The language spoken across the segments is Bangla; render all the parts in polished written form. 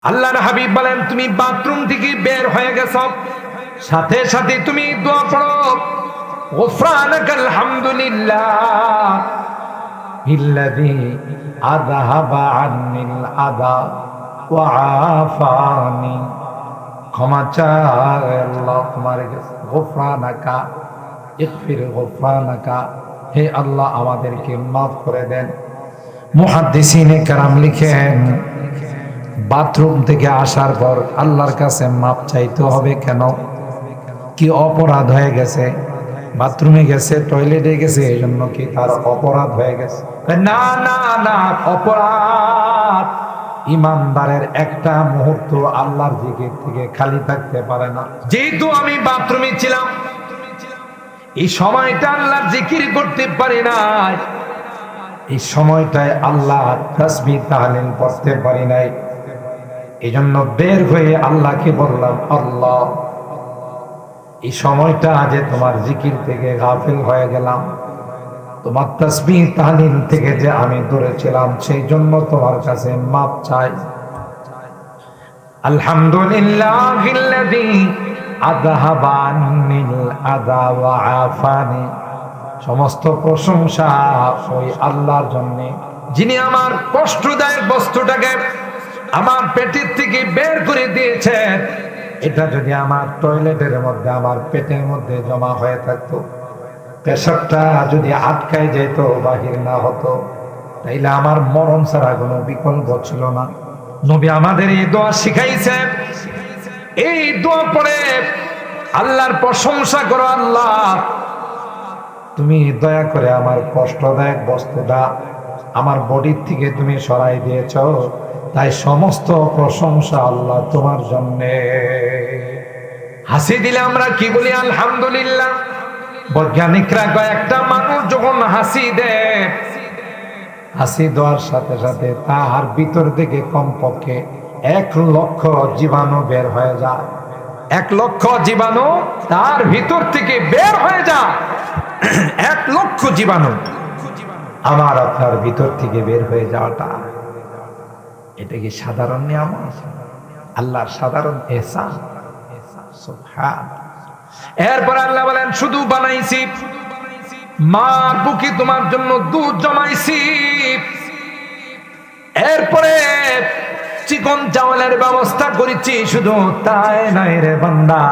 আল্লাহর হাবিব বলেন, তুমি বাথরুম থেকে বের হয়ে গেছো, সাথে সাথে তুমি দোয়া পড়ো, গুফরানাকাল হামদুলিল্লাহ ইল্লাযী আযহাবা আন্নিল আযা ওয়া আফানি। ক্ষমা চাই আল্লাহ তোমার কাছে, গুফরানাকা ইগফির গুফরানাকা, হে আল্লাহ আমাদেরকে মাফ করে দেন। মুহাদ্দিসিনে কেরাম লিখেন, বাথরুম থেকে আসার পর আল্লাহর কাছে মাপ চাইতে হবে কেন? কি অপরাধ হয়ে গেছে? বাথরুমে গেছে, টয়লেটে গেছে, এই জন্য কি তার অপরাধ হয়ে গেছে? না না না, অপরাধ ইমানদারের একটা মুহূর্ত আল্লাহর জিকির থেকে খালি থাকতে পারে না। যেহেতু আমি বাথরুমে ছিলাম, এই সময়টা আল্লাহর জিকির করতে পারি নাই, এই সময়টায় আল্লাহ তাসবিহ তাহলিল পড়তে পারি নাই, এই জন্য বের হয়ে আল্লাহকে বললাম, আল্লাহ এই সময়টা যে তোমার জিকির থেকে গাফিল হয়ে গেলাম, তোমার তাসবিহ তাহলিল থেকে যে আমি দূরে ছিলাম, সেই জন্য তোমার কাছে মাপ চাই। আলহামদুলিল্লাহিল্লাযী আযহাবা আন্নিল আযা ওয়া আফানি। সমস্ত প্রশংসা ওই আল্লাহর জন্য, যিনি আমার কষ্টদায়ক বস্তুটাকে আমার পেটের থেকে বের করে দিয়েছেন। এটা যদি আমার টয়লেটের মধ্যে, আমার পেটের মধ্যে জমা হয়ে থাকতো, পেশাবটা যদি আটকায় যেত, বাহির না হতো, তাইলে আমার মরণ ছাড়া কোনো বিকল্প ছিল না। নবী আমাদের এই দোয়া শিখাইছেন, এই দোয়া পড়ে আল্লাহর প্রশংসা করো, আল্লাহ তুমি দয়া করে আমার কষ্টদায়ক বস্তুটা আমার বডির থেকে তুমি সরাই দিয়েছ, তাই সমস্ত প্রশংসা আল্লাহ তোমার জন্য। হাসি দিলে আমরা কি বলি? আলহামদুলিল্লাহ। বৈজ্ঞানিকরা কয়, একটা মানুষ যখন হাসি দেয়, হাসি দেওয়ার সাথে সাথে তার ভিতর থেকে কমপক্ষে 1,00,000 জীবাণু বের হয়ে যায়। 1,00,000 জীবাণু তার ভিতর থেকে বের হয়ে যায়। 1,00,000 জীবাণু আমার আপনার ভিতর থেকে বের হয়ে যাওয়াটা, এটা কি সাধারণ নিয়ামত? আল্লাহর সাধারণ এহসান। সুবহানাল্লাহ। এরপর আল্লাহ বলেন, শুধু বানাইছি, মার বুকে তোমার জন্য দুধ জমাইছি, এরপরে চিকন চাওয়ালের ব্যবস্থা করেছি, শুধু তাই নাই রে বান্দা,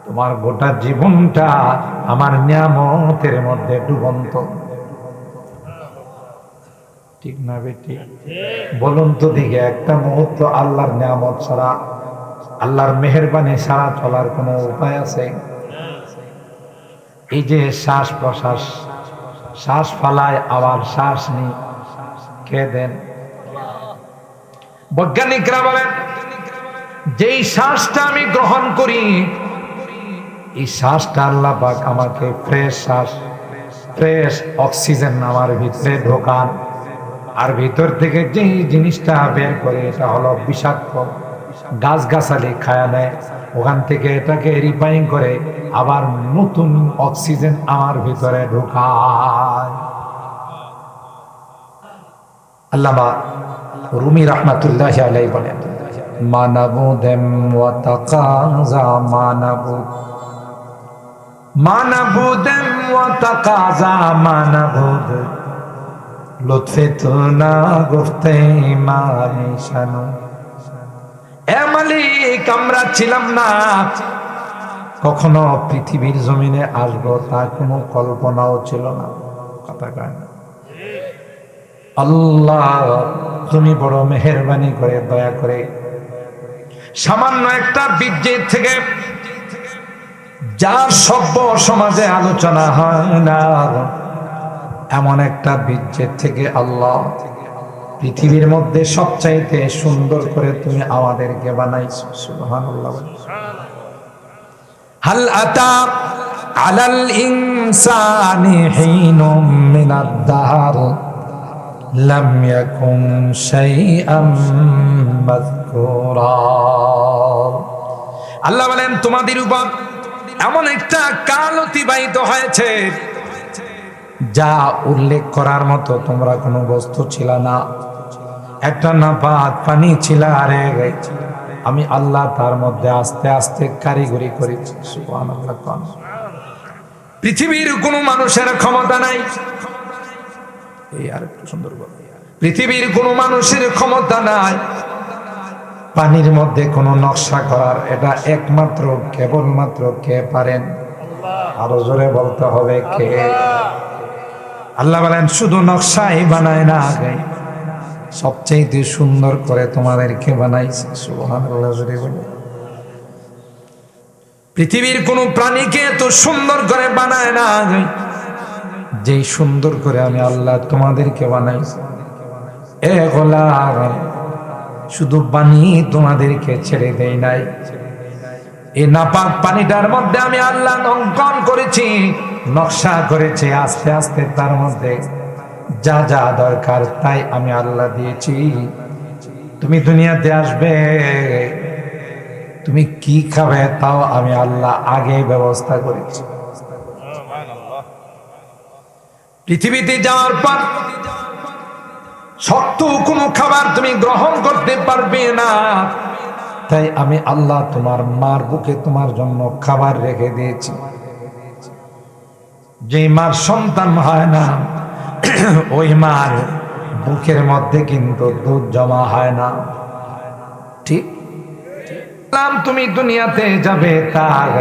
তোমার গোটা জীবনটা আমার নিয়ামতের মধ্যে ডুবন্ত। ঠিক না বেটি? বলুন তো দিকে, একটা মুহূর্ত আল্লাহর নিয়ামত ছাড়া, আল্লাহর মেহেরবানি ছাড়া চলার কোনো উপায় আছে? এই যে শ্বাস প্রশ্বাস, শ্বাস ফালায় আবার শ্বাস নি, কে দেন? বৈজ্ঞানিকরা বলেন, যেই শ্বাসটা আমি গ্রহণ করি, এই শ্বাসটা আল্লাহ পাক আমাকে ফ্রেশ শ্বাস, ফ্রেশ অক্সিজেন আমার ভিতরে ঢোকান, আর ভিতর থেকে যেই জিনিসটা বের করে, এটা হলো বিষাক্ত গাছগাছালি খায়া নেয়, ওখান থেকে এটাকে রিফাইন করে আবার নতুন অক্সিজেন আমার ভিতরে ঢোকায়। আল্লামা রুমি রাহমাতুল্লাহি আলাইহি বলেন, মানাবুদেম ওয়া তাকাযা মানাবুদ, মানাবুদেম ওয়া তাকাযা মানাবুদ, লুৎফে তু না গুফতে ইমানি শানু। এ মালিক, আমরা ছিলাম না কখনো পৃথিবীর জমিনে আসবো, তা কোনো কল্পনাও ছিল না। কথা কয় না? আল্লাহ তুমি বড় মেহেরবানি করে, দয়া করে সামান্য একটা বীর্যের থেকে, যার সভ্য সমাজে আলোচনা হয় না, এমন একটা বীর্যের থেকে আল্লাহ পৃথিবীর মধ্যে সবচাইতে সুন্দর করে তুমি আমাদেরকে বানাইছো। সুবহানাল্লাহ। হাল আতা আলাল ইনসানি হিনুম মিনাদ দাহর লাম ইয়াকুন শাইআম মাযকুরা। আল্লাহ বলেন, তোমাদের উপর এমন একটা কাল অতিবাহিত হয়েছে, যা উল্লেখ করার মতো তোমরা কোনো বস্তু ছিল না। একটা নাপাক পানি ছিল, আরে আমি আল্লাহ তার মধ্যে আস্তে আস্তে কারিগরি করেছি। সুবহানাল্লাহ। পৃথিবীর কোনো মানুষের ক্ষমতা নাই, এই আর একটু সুন্দর বল, পৃথিবীর কোনো মানুষের ক্ষমতা নাই পানির মধ্যে কোনো নকশা করার। এটা একমাত্র কেবলমাত্র কে পারেন? আরো জোরে বলতে হবে কে? আল্লাহ বলেন শুধু নকশাই বানায় না, সবচেয়ে সুন্দর করে তোমাদেরকে বানাইছে। সুবহানাল্লাহ। পৃথিবীর কোন প্রাণীকে এত সুন্দর করে বানায় না যেই সুন্দর করে আমি আল্লাহ তোমাদেরকে বানাইছি। এ গোলাম, শুধু বানিয়ে তোমাদেরকে ছেড়ে দেই নাই, এই নাপাক পানিটার মধ্যে আমি আল্লাহ অঙ্কন করেছি, নকশা করেছি। আস্তে আস্তে তার মধ্যে যা যা দরকার তাই আমি আল্লাহ দিয়েছি। তুমি দুনিয়াতে আসবে, তুমি কি খাবে তাও আমি আল্লাহ আগে ব্যবস্থা করেছি। পৃথিবীতে যাওয়ার পর শক্ত কোনো খাবার তুমি গ্রহণ করতে পারবে না, তাই আমি আল্লাহ তোমার মার বুকে তোমার জন্য খাবার রেখে দিয়েছি। যে মার সন্তান হয় না, ওই মার বুকের মধ্যে কিন্তু দুধ জমা হয় না। ঠিক তুমি দুনিয়াতে যাবে, তার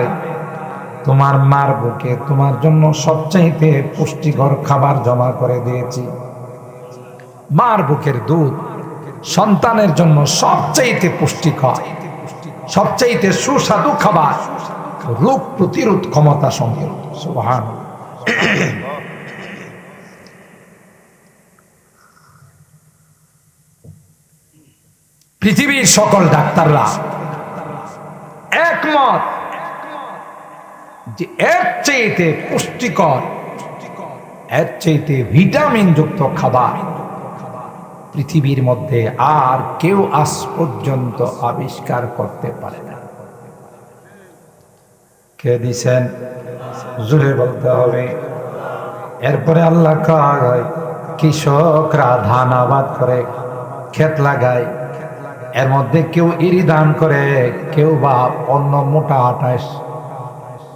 তোমার মার বুকে তোমার জন্য সবচাইতে পুষ্টিকর খাবার জমা করে দিয়েছি। মার বুকের দুধ সন্তানের জন্য সবচাইতে পুষ্টিকর, সবচাইতে সুস্বাদু খাবার, রোগ প্রতিরোধ ক্ষমতা সম্পন্ন। সুবহানাল্লাহ। পৃথিবীর সকল ডাক্তাররা একমত যে এর চাইতে পুষ্টিকর, এর চাইতে ভিটামিন যুক্ত খাবার পৃথিবীর মধ্যে আর কেউ আজ পর্যন্ত আবিষ্কার করতে পারে না। কে দিছেন? জোরে বলতে হবে। এরপরে আল্লাহ কয়, কৃষকরা ধান আবাদ করে, ক্ষেত লাগায়, এর মধ্যে কেউ ইরি ধান করে, কেউ বা অন্য মোটা আটাশ।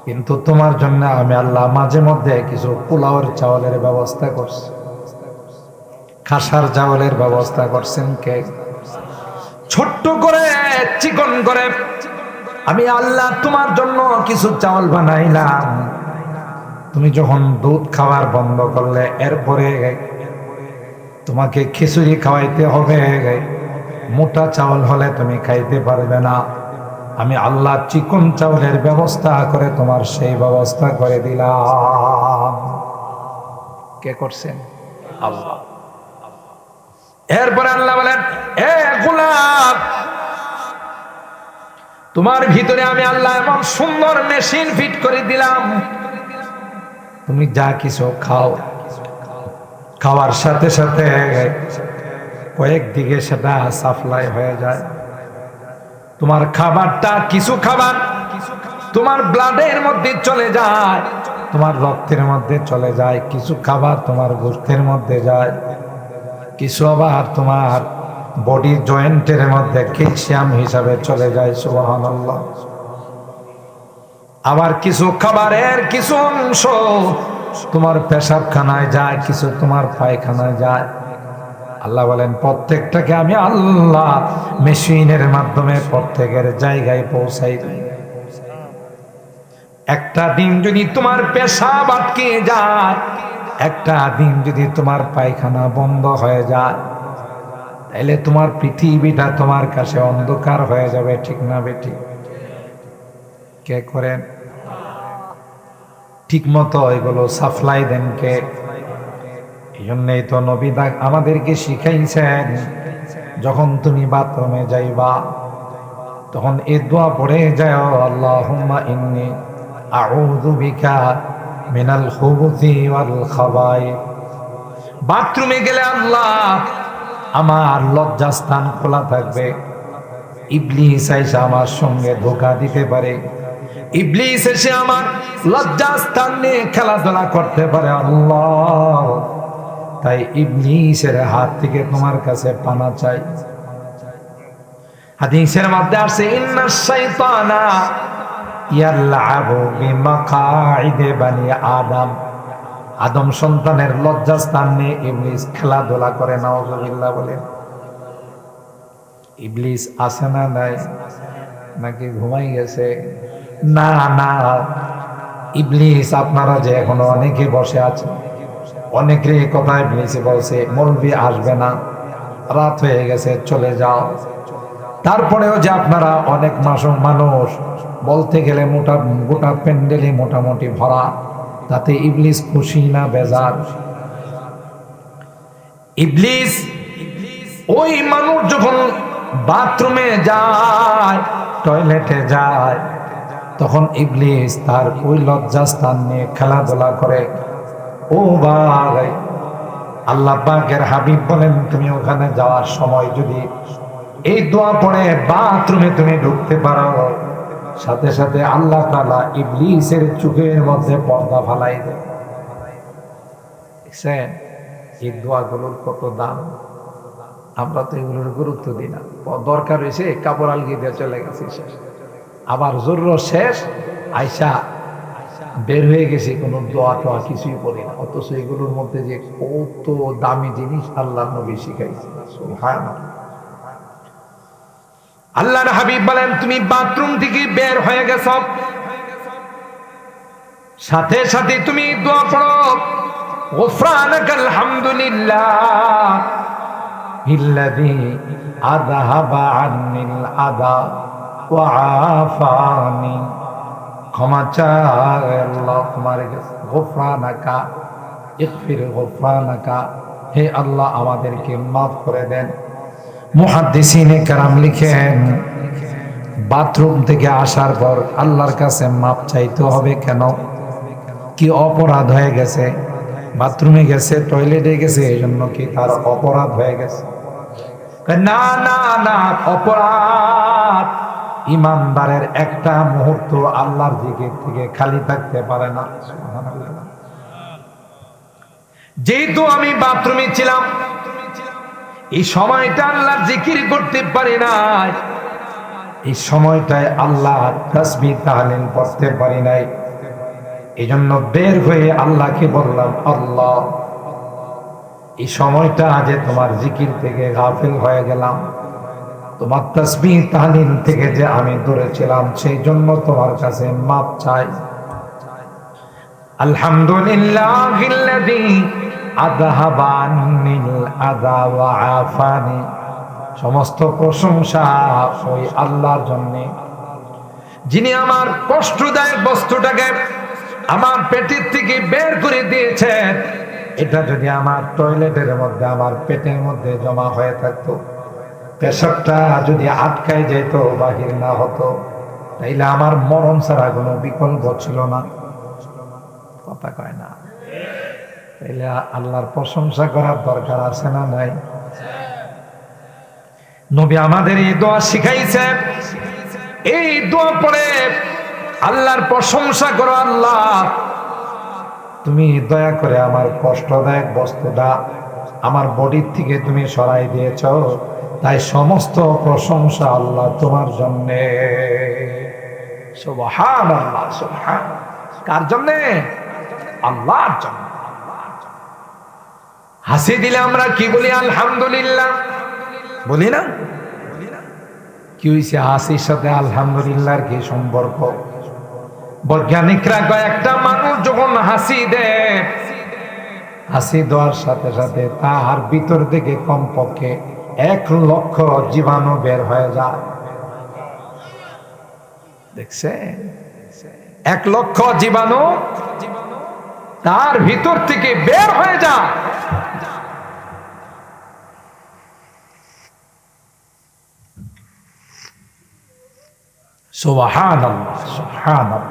কিন্তু তোমার জন্য আমি আল্লাহ মাঝে মধ্যে কিছু পোলাওয়ের চাউলের ব্যবস্থা করছি, খাসার চাউলের ব্যবস্থা করছেন কে? ছোট্ট করে চিকন করে আমি আল্লাহ তোমার জন্য কিছু চাউল বানাইলাম। তুমি যখন দুধ খাওয়ার বন্ধ করলে, এরপরে তোমাকে খিচুড়ি খাওয়াইতে হবে, মোটা চাউল হলে তুমি খাইতে পারবে না। আমি আল্লাহ চিকন চাউলের ব্যবস্থা করে তোমার সেই ব্যবস্থা করে দিলাম। কে করছেন? আল্লাহ। এরপরে আল্লাহ বলেন, এ গোলাম, তোমার ভিতরে আমি আল্লাহ এমন সুন্দর মেশিন ফিট করে দিলাম, তুমি যা কিছু খাও, খাওয়ার সাথে সাথে কয়েকদিকে সেটা সাপ্লাই হয়ে যায়। তোমার খাবারটা, কিছু খাবার তোমার ব্লাডের মধ্যে চলে যায়, তোমার রক্তের মধ্যে চলে যায়, কিছু খাবার তোমার গোশতের মধ্যে যায়, কিছু আবার তোমার বডি জয়েন্টের মধ্যে ক্যালসিয়াম হিসাবে চলে যায়। সুবহানাল্লাহ। আবার কিছু খাবারের কিছু অংশ তোমার পেশাবখানায় যায়, কিছু তোমার পায়খানায় যায়। আল্লাহ বলেন, প্রত্যেকটাকে আমি আল্লাহ মেশিনের মাধ্যমে প্রত্যেকের জায়গায় পৌঁছাই দিই। একটা দিন যদি তোমার পেশাব আটকে যায়, একটা দিন যদি তোমার পায়খানা বন্ধ হয়ে যায়, তাহলে তোমার পৃথিবীটা তোমার কাছে অন্ধকার হয়ে যাবে। ঠিক না বেঠিক? কে করেন? ঠিক মতো এগুলো সাপ্লাই দেন কে? এই জন্যই তো নবী আমাদেরকে শিখাইছেন, যখন তুমি বাথরুমে যাইবা তখন এই দোয়া পড়ে যাও, আল্লাহুম্মা ইন্নী আউযু বিকা মিনাল খুবুসি ওয়াল খাবাইস। বাথরুমে গেলে আল্লাহ, আমার লজ্জাস্থান খোলা থাকবে, ইবলিস এসে আমার সঙ্গে ধোঁকা দিতে পারে, ইবলিস এসে আমার লজ্জাস্থান নিয়ে খেলাধুলা করতে পারে। আল্লাহ, তাই ইবলীসের হাত থেকে তোমার কাছে পানা চাই। হাদিসের মধ্যে আছে ইন্নাশ শাইতানা ইয়ালআবু বিমাকাইদে বানি আদম, আদম সন্তানের লজ্জাস্থান নিয়ে ইবলীস খেলাধুলা করে। নাউযুবিল্লাহ বলেন। ইবলীস আছে না নাই? নাকি ঘুমাই গেছে? না না, ইবলীস আপনারা যে এখনো অনেকে বসে আছেন, অনেকের কথা ইবলীস বলছে মৌলবি আসবে না, রাত হয়ে গেছে, চলে যাও। তারপরেও যে আপনারা অনেক মানুষ বলতে গেলে গোটা প্যান্ডেলে মোটামুটি ভরা, তাতে ইবলীস খুশি না বেজার? ইবলীস ওই মানুষ যখন বাথরুমে যায়, টয়লেটে যায়, তখন ইবলীস তার ওই লজ্জাস্থান নিয়ে খেলাধুলা করে। ও ভাই, আল্লাহ পাকের হাবিব বলেন তুমি ওখানে যাওয়ার সময় যদি এই দোয়া পড়ে বাথরুমে তুমি ঢুকতে পারো, সাথে সাথে আল্লাহ তাআলা ইবলীসের চোখের মধ্যে পর্দা ফালাই দেয়। দেখছেন এই দোয়াগুলোর কত দাম? আমরা তো এগুলোর গুরুত্ব দিই না। দরকার হয়েছে কাপড় আলগি দিয়ে চলে গেছে, শেষ। আবার জরুরত শেষ, আয়সা বের হয়ে গেছে, কোনো দোয়া টোয়া কিছুই পড়ি না। অথচ এগুলোর মধ্যে যে কত দামি জিনিস আল্লাহর নবী শিখাইছে। সুবহানাল্লাহ। আল্লাহর হাবিব বলেন তুমি বাথরুম থেকে বের হয়ে গেছ, সাথে সাথে তুমি দোয়া পড়ো গুফরানাকাল হামদুলিল্লাহ ইল্লাযী আযহাবা আন্নিল আযা ওয়া আফানি। ক্ষমা চাই আল্লাহ তোমার কাছে, গুফরানাকা ইগফির গুফরানাকা, হে আল্লাহ আমাদেরকে মাফ করে দেন। মুহাদ্দিসিনে কেরাম লিখেন বাথরুম থেকে আসার পর আল্লাহর কাছে মাপ চাইতে হবে কেন? কি অপরাধ হয়ে গেছে? বাথরুমে গেছে, টয়লেটে গেছে, এই জন্য কি তার অপরাধ হয়ে গেছে? না না না, অপরাধ ইমানদারের একটা মুহূর্ত আল্লাহর জিকির থেকে খালি থাকতে পারে না। যেহেতু আমি বাথরুমে ছিলাম, এই সময়টা আল্লাহর জিকির করতে পারি নাই, এই সময়টায় আল্লাহ তাসবিহ তাহলিল পড়তে পারি নাই, এই জন্য বের হয়ে আল্লাহকে বললাম আল্লাহ এই সময়টা যে তোমার জিকির থেকে গাফিল হয়ে গেলাম, তোমার তাসবিহ তাহলিল থেকে যে আমি দূরে ছিলাম, সেই জন্য তোমার কাছে মাপ চাই। আলহামদুলিল্লাহিল্লাযী আযহাবা আন্নিল আযা ওয়া আফানি। সমস্ত প্রশংসা ওই আল্লাহর জন্য, যিনি আমার কষ্টদায়ক বস্তুটাকে আমার পেটের থেকে বের করে দিয়েছেন। এটা যদি আমার টয়লেটের মধ্যে, আমার পেটের মধ্যে জমা হয়ে থাকতো, পেশাবটা যদি আটকায় যেত, বাহির না হতো, তাইলে আমার মরণ ছাড়া কোনো বিকল্প ছিল না। কথা কয় না? তাইলে আল্লাহর প্রশংসা করার দরকার আছে না নাই? নবী আমাদের এই দোয়া শিখাইছে, এই দোয়া পড়ে আল্লাহর প্রশংসা করো। আল্লাহ তুমি দয়া করে আমার কষ্টদায়ক বস্তুটা আমার বডির থেকে তুমি সরাই দিয়েছ, তাই সমস্ত প্রশংসা আল্লাহ তোমার জন্যে। সুবহানাল্লাহ, সুবহানাল্লাহ। কার জন্যে? আল্লাহর জন্য। হাসি দিলে আমরা কি বলি? আলহামদুলিল্লাহ বলি না? কি হয়েছে? হাসির সাথে আলহামদুলিল্লাহর কি সম্পর্ক? বৈজ্ঞানিকরা কয় একটা মানুষ যখন হাসি দেয়, হাসি দেওয়ার সাথে সাথে তার ভিতর থেকে কমপক্ষে 1,00,000 জীবাণু বের হয়ে যায়। দেখছে? 1,00,000 জীবাণু তার ভিতর থেকে বের হয়ে যায়। সুবহানাল্লাহ, সুবহানাল্লাহ।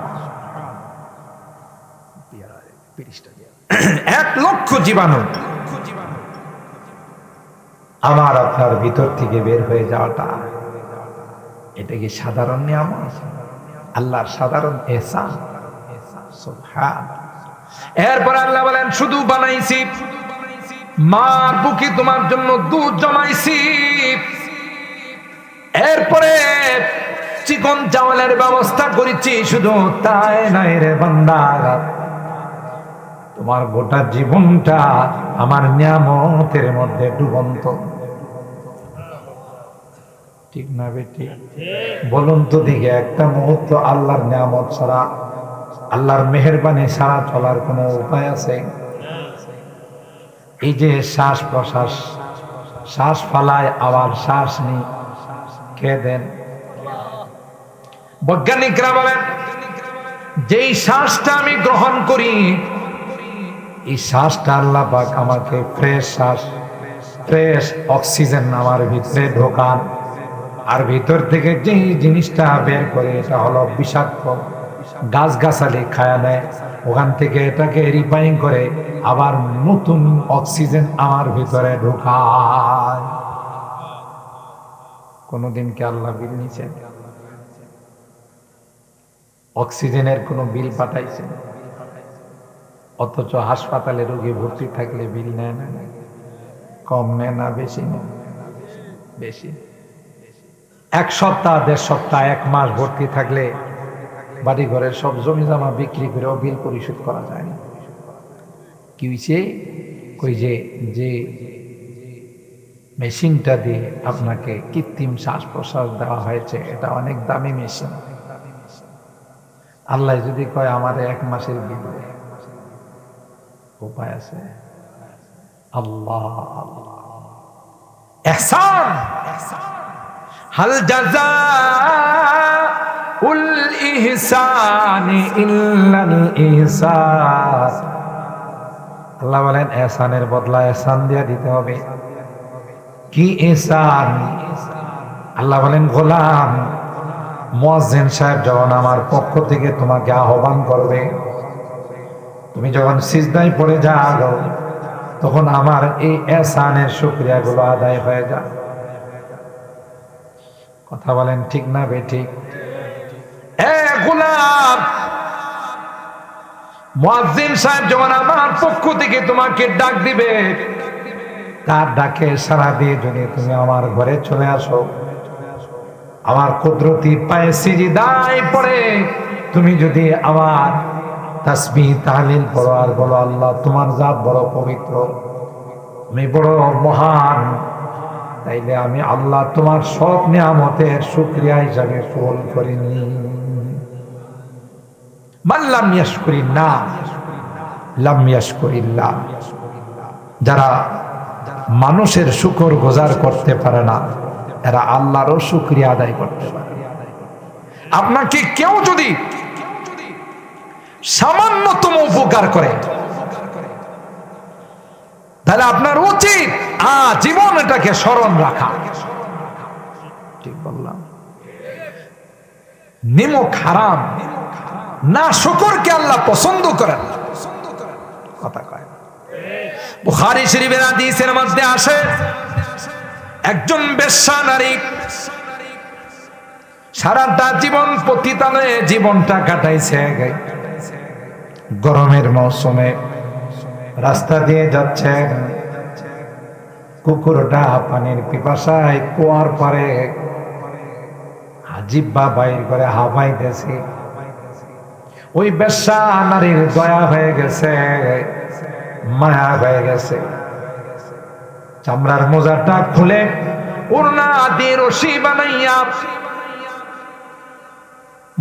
1,00,000 জীবাণু আমার আপনার ভিতর থেকে বের হয়ে যাওয়াটা, এটা কি সাধারণ নিয়ামত? আল্লাহর সাধারণ ইহসান। সুবহানাল্লাহ। এরপর আল্লাহ বলেন শুধু বানাইছি মার বুকে তোমার জন্য দুধ জমাইছি, এরপরে চিকন চাওয়ালের ব্যবস্থা করেছি। শুধু তাই নাই রে বান্দা, তোমার গোটা জীবনটা আমার নিয়ামতের মধ্যে ডুবন্ত। ঠিক না বেটি? বলুন তো দিকে, একটা মুহূর্ত আল্লাহর নিয়ামত ছাড়া, আল্লাহর মেহেরবানি ছাড়া চলার কোনো উপায় আছে? এই যে শ্বাস প্রশ্বাস, শ্বাস ফালায় আবার শ্বাস নি, কে দেন? বৈজ্ঞানিকরা বলেন যেই শ্বাসটা আমি গ্রহণ করি, এই শ্বাসটা আল্লাহ পাক আমাকে ফ্রেশ শ্বাস, ফ্রেশ অক্সিজেন আমার ভিতরে ঢোকান, আর ভিতর থেকে যেই জিনিসটা বের করে এটা হলো বিষাক্ত গাছগাছালি খায়া নেয়, ওখান থেকে এটাকে রিফাইন করে আবার নতুন অক্সিজেন আমার ভিতরে ঢোকায়। কোনদিন কি আল্লাহ বিল নিছেন? অক্সিজেনের কোনো বিল পাঠাইছেন? অথচ হাসপাতালে রোগী ভর্তি থাকলে বিল নেয় না? কম নেয় না বেশি নেয়? বেশি। এক সপ্তাহ, দেড় সপ্তাহ, এক মাস ভর্তি থাকলে বাড়ি ঘরের সব জমি জমা বিক্রি করেও বিল পরিশোধ করা যায় না। কি হয়েছে? কই যে মেশিনটা দিয়ে আপনাকে কৃত্রিম শ্বাস প্রশ্বাস দেওয়া হয়েছে, এটা অনেক দামি মেশিন। আল্লাহ যদি কয় আমার এক মাসের বিল, উপায় আছে? আল্লাহ ইহসান, হাল জাযাউল ইহসানি ইল্লাল ইহসান। আল্লাহ বলেন ইহসানের বদলা ইহসান দিয়ে দিতে হবে। কি ইহসান? আল্লাহ বলেন গোলাম, মুয়াজ্জিন সাহেব যখন আমার পক্ষ থেকে তোমাকে আহ্বান করবে, তুমি যখন সিজদায় পড়ে যাও, তখন আমার এই ইহসানের শুকরিয়া গুলো আদায় হয়ে যায়। কথা বলেন ঠিক না বেঠিক? এ গোলাম, মুয়াজ্জিন সাহেব যখন আমার পক্ষ থেকে তোমাকে ডাক দিবে, তার ডাকে সাড়া দিয়ে যদি তুমি আমার ঘরে চলে আসো, আমার কুদরতি পায়ে সিজদায় পড়ে তুমি যদি আমার তাসবিহ তাহলিল পড়ো আর বলো আল্লাহ তোমার জাত বড় পবিত্র, তুমি বড় মহান, তাইলে আমি আল্লাহ তোমার সব নিয়ামতের শুকরিয়া হিসাবে কবুল করিনি। মান লাম ইয়াশকুরিল্লাহ লাম ইয়াশকুরিল্লাহ। যারা মানুষের শুকর গুজার করতে পারে না, এরা আল্লাহরও শুকরিয়া আদায় করতে পারে। আপনাকে কেউ যদি সামান্যতম উপকার করে, তাহলে আপনার উচিত জীবন এটাকে স্মরণ রাখা। ঠিক বললাম? নিমক হারাম না, শুকরকে আল্লাহ পছন্দ করেন। কথা কয়। বুখারী শরীফের হাদিসের মধ্যে আসে, একজন বেশ্যা নারী সারাটা জীবন পতিতালয়ে জীবনটা কাটাইছে। গরমের মৌসুমে রাস্তা দিয়ে যাচ্ছে, কুকুরটা পানির পিপাসায় কুয়ার পারে জিহ্বা বাইর করে হাঁপাইতেছে। ওই বেশ্যা নারীর দয়া হয়ে গেছে, মায়া হয়ে গেছে। চামড়ার মোজাটা খুলে ওড়না দিয়ে রশি বানাইয়া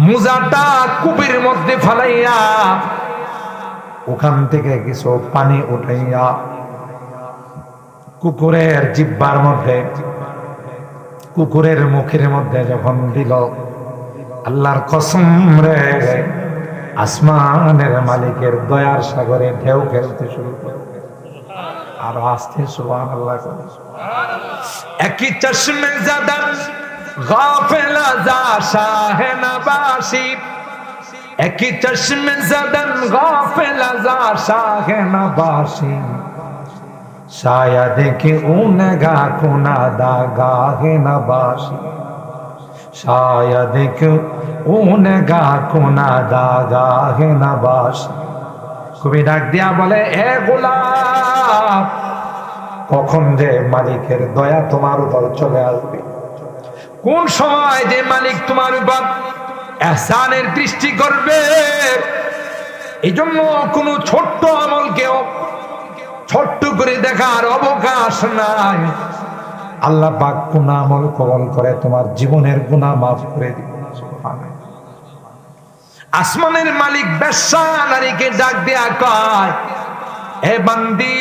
মোজাটা কূপের মধ্যে ফালাইয়া ওখান থেকে কিছু পানি উঠাইয়া কুকুরের জিহ্বার মধ্যে, কুকুরের মুখের মধ্যে যখন দিল, আল্লাহর কসম রে, আসমানের মালিকের দয়ার সাগরে ঢেউ খেলতে শুরু করে। আর আস্তে সুবহানাল্লাহ করে। একই চশমে জাদান গাফেলা যা শাহে নবাসি, একই চশমে জাদান গাফেলা যা শাহে নবাসি, शायद कि उनगा कुनादा गाहे नबाशी, शायद कि उनगा कुनादा गाहे नबाशी। कभी डाक दिया बोले ए गुलाम, কখন যে মালিকের দয়া তোমার উপর চলে আসবে, কোন সময় যে মালিক তোমার উপর ইহসানের দৃষ্টি করবে। এই জন্য কোন ছোট্ট আমলকেও ছোট্ট করে দেখার অবকাশ নাই। আল্লাহ পাক কোন আমল কবুল করে তোমার জীবনের গুনাহ মাফ করে দিবেন। সুবহানাল্লাহ। আসমানের মালিক বেশ্যা নারীকে ডাক দিয়া কয়, এ বান্দি,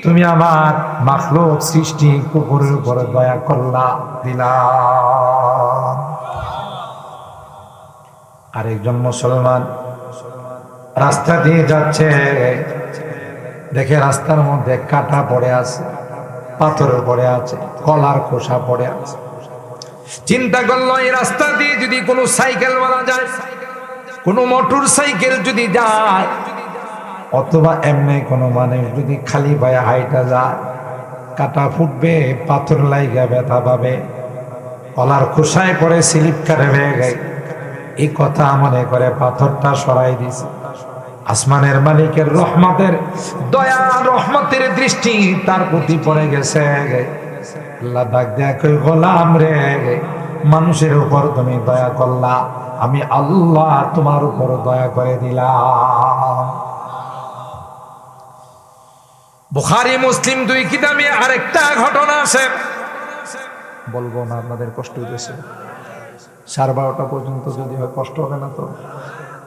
তুমি আমার মাখলুক সৃষ্টি কুকুরের উপর দয়া করলা, দিলাম। আরেকজন মুসলমান রাস্তা দিয়ে যাচ্ছে, দেখে রাস্তার মধ্যে কাটা পড়ে আছে, পাথর পড়ে আছে, কলার খোসা পড়ে আছে। চিন্তা করলো এই রাস্তা দিয়ে যদি কোনো সাইকেলওয়ালা যায়, কোনো মোটর সাইকেল যদি যায়, অথবা এমনি কোনো মানুষ যদি খালি পায়ে হাইটা যায়, কাটা ফুটবে, পাথর লাইগা ব্যথা পাবে, কলার খোসায় পড়ে স্লিপ করে হয়ে গেছে। এই কথা মনে করে পাথরটা সরাই দিছে। আসমানের মালিকের রহমতের দয়া, রহমতের দৃষ্টি তার প্রতি পড়ে গেছে। আল্লাহ ডাক দেয়া কই, গোলাম রে, মানুষের উপর তুমি দয়া করলা, আমি আল্লাহ তোমার উপর দয়া করে দিলাম। বুখারী মুসলিম দুই কিতাবে আরেকটা ঘটনা আছে, বলবো না, আপনাদের কষ্ট হইতেছে। 12:30 পর্যন্ত যদি হয় কষ্ট হবে না তো?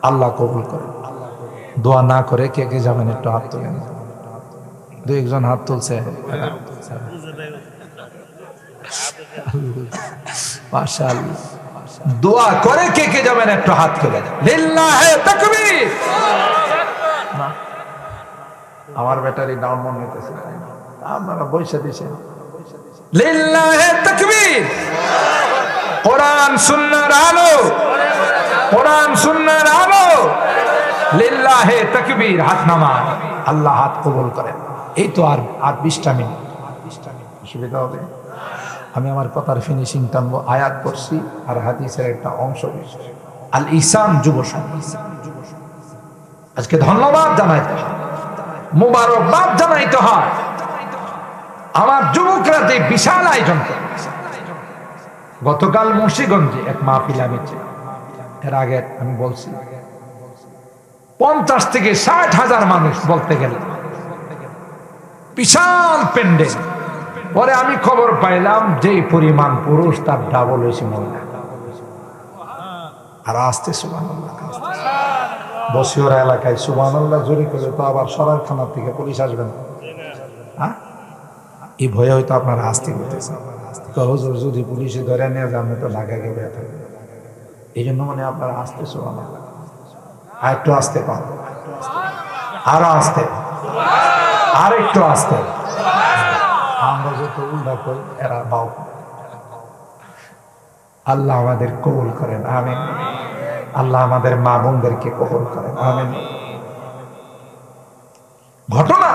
আল্লাহ কবুল করে। দোয়া না করে কে কে যাবেন একটু হাত তুলেন। দুই একজন হাত তুলছে, মাশাআল্লাহ। দোয়া করে কে কে যাবেন একটু হাত তুলেন। লিল্লাহি তাকবীর। আমার ব্যাটারি ডাউন মনে হইতেছে, আপনারা বইসা দিছেন। লিল্লাহি তাকবীর। কোরআন সুন্নাহর আলো, কোরআন সুন্নাহর আলো। লিল্লাহি তাকবীর। হাত নামান, আল্লাহ হাত কবুল করেন। এই তো আর 20টা মিনিট, অসুবিধা হবে? আমি আমার কথার ফিনিশিং টানবো। আয়াত পড়ছি আর হাদিসের একটা অংশ। আল ইহসান যুব সমাজ। আজকে ধন্যবাদ জানাইতে হয়, মুবারকবাদ জানাইতে হয় আমার যুবকরা যে বিশাল আয়োজন করে। গতকাল মুন্সিগঞ্জে এক মাহফিল আমি, এর আগে আমি বলছি 50 থেকে 60,000 মানুষ বলতে গেলে, বিশাল প্যান্ডেল। পরে আমি খবর পাইলাম যে পরিমাণ পুরুষ তার ডাবল হয়েছে মহিলা। আর আসতে সুবহানাল্লাহ, বসিওরা এলাকায় সুবহানাল্লাহ জোরে করলে তো আবার সরার থানার থেকে পুলিশ আসবেন। হ্যাঁ, এই ভয়ে হয়তো আপনারা আসতে করতেছেন, হুজুর যদি পুলিশে ধরে নিয়ে যান তো ঢাকা গেলে থাকবে। এই জন্য মানে আপনারা আসতে সুবহানাল্লাহ। আর একটু আসতে পান, আরো আসতে, আর একটু আসতে। আমরা যত উল্টা করি এরা বাউ। আল্লাহ আমাদের কবুল করেন, আমিন। আল্লাহ আমাদের মা বোনদেরকে কবুল করেন, আমিন। ঘটনা,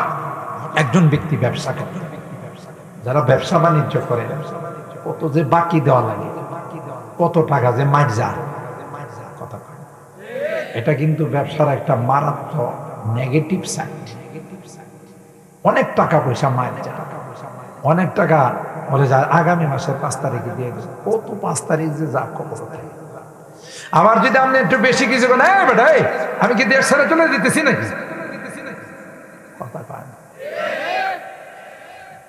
একজন ব্যক্তি ব্যবসা করে, যারা ব্যবসা বাণিজ্য করে কত যে বাকি দেওয়া লাগে, কত টাকা যে মাইর যায়, কথা কয়। এটা কিন্তু ব্যবসার একটা মারাত্মক নেগেটিভ সাইড। অনেক টাকা পয়সা মাইর যায়, অনেক টাকা বলে যায় আগামী মাসের 5 তারিখে দিয়ে দেবে। কত 5 তারিখ যে যা খবর থাকে। আবার যদি আপনি একটু বেশি কিছু করেন, বেটা আমি কি দেশ ছেড়ে চলে দিতেছি নাকি, কথা কয়।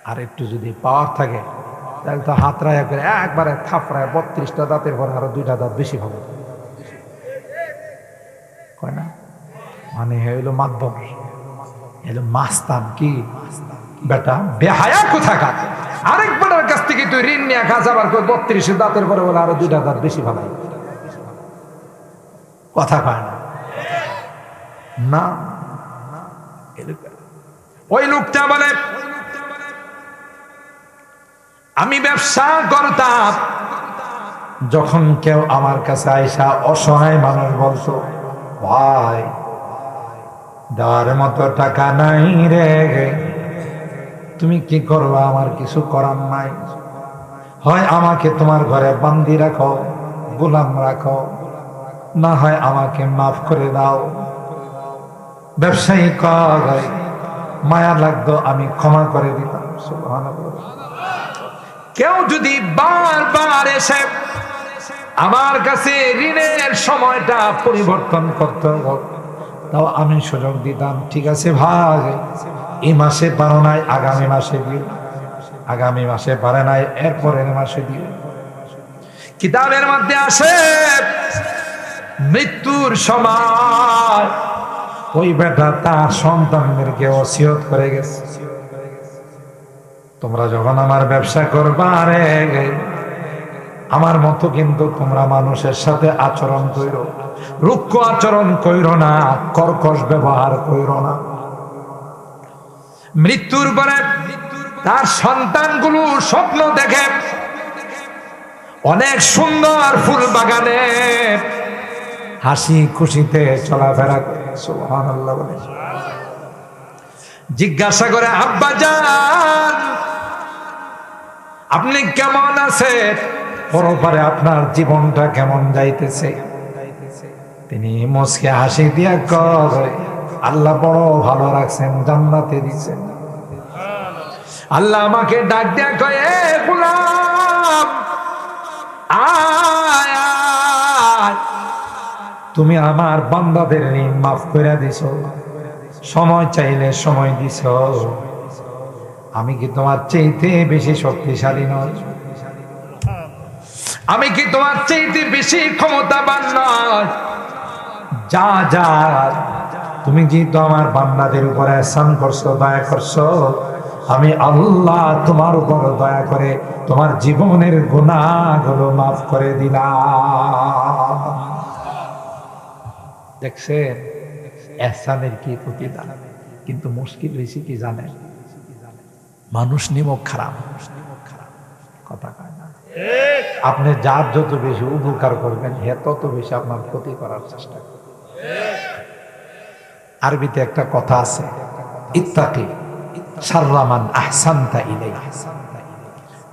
আর একটু যদি পাওয়ার থাকে তাহলে তো হাত রায় করে একবারে থাপড়ায় 32টা দাঁতের পরে আরো 2টা দাঁত বেশি হবে, কয় না? মানে হইলো মাতবর, এলো মাস্তান। কি বেটা বেহায়া কোথাকার, আরেক বেটার কাছ থেকে তুই ঋণ নিয়ে কাজ আবার 32 দাঁতের পরে বলে আরো 2টা দাঁত বেশি ভালো, কথা কয় না? না, ওই লোকটা বলে আমি ব্যবসা করতাম, যখন কেউ আমার কাছে আইসা অসহায় মানুষ বলতো ভাই দেওয়ার মতো টাকা নাই রে, তুমি কি করবা, আমার কিছু করার নাই, হয় আমাকে তোমার ঘরে বান্দি রাখো, গোলাম রাখো, না হয় আমাকে মাফ করে দাও। ব্যবসায়ী কয় মায়া লাগতো আমি ক্ষমা করে দিতাম। সুবহানাল্লাহ। কেউ যদি বারবার এসে আমার কাছে ঋণের সময়টা পরিবর্তন করতে, তাও আমি সুযোগ দিতাম, ঠিক আছে ভাই, এই মাসে পারো নাই আগামী মাসে দিও, আগামী মাসে পারে নাই এরপরের মাসে দিও। কিতাবের মধ্যে আসে মৃত্যুর সময় ওই বেটা তার সন্তানদেরকে ওসিয়ত করে গেছে, তোমরা যখন আমার ব্যবসা করবা রে, আমার মতো কিন্তু তোমরা মানুষের সাথে আচরণ কইরো, রুক্ষ আচরণ কইরো না, কর্কশ ব্যবহার কইরো না। মৃত্যুর পরে তার সন্তানগুলো স্বপ্ন দেখে অনেক সুন্দর ফুল বাগানে হাসি খুশিতে চলাফেরা করে। সুবহানাল্লাহ বলে জিজ্ঞাসা করে, আব্বা জান আপনি কেমন আছেন, পরপারে আপনার জীবনটা কেমন যাইতেছে? তিনি মুচকে হাসি দিয়া কয়, আল্লাহ বড় ভালো রাখছেন, জান্নাতে দিচ্ছেন। আল্লাহ আমাকে ডাক দিয়া কয়, এ গোলাম আয় আয়, তুমি আমার বান্দাদের ঋণ মাফ করে দিছো, সময় চাইলে সময় দিছ, আমি কি তোমার চাইতে বেশি শক্তিশালী নয়? আমি কি তোমার চাইতে বেশি ক্ষমতাবান নয়? যা যা, তুমি যেহেতু আমার বান্দাদের উপরে এহসান করছো, দয়া করছো, আমি আল্লাহ তোমার উপর দয়া করে তোমার জীবনের গুনাহগুলো মাফ করে দিলাম। দেখছেন এহসানের কি প্রতিদান। কিন্তু মুশকিল হয়েছে কি জানেন, মানুষ নিমক খারাপ, কথা কয় না। আপনি যার যত বেশি উপকার করবেন হে তত বেশি আপনার ক্ষতি করার চেষ্টা করবেন। আরবিতে একটা কথা আছে, ইত্তাকি শাররা মান আহসানতা ইলাইহি,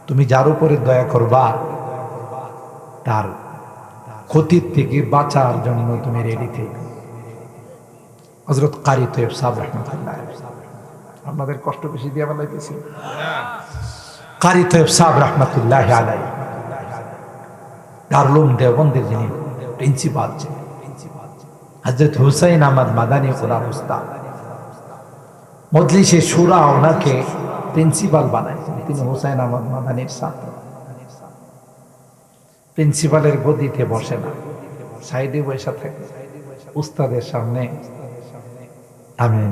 তুমি যার উপরে দয়া করবা তার ক্ষতির থেকে বাঁচার জন্য তুমি রেডি থেকো। হযরত কারি তৈয়ব সাহেব রাহমাতুল্লাহ, আপনাদের কষ্ট বেশি দিয়ে বলাইতেছি, কারি তৈয়ব সাহেব রাহমাতুল্লাহ আলাইহি দারুল উলুম দেওবন্দের যিনি প্রিন্সিপাল ছিলেন, হযরত হুসাইন আহমদ মাদানী খোদা উস্তাদ, মজলিসে শুরা ওনাকে প্রিন্সিপাল বানাইছেন, তিনি হুসাইন আহমদ মাদানীর ছাত্র। প্রিন্সিপালের গদিতে বসে না, সাইডে বসে থাকে। উস্তাদের সামনে আমি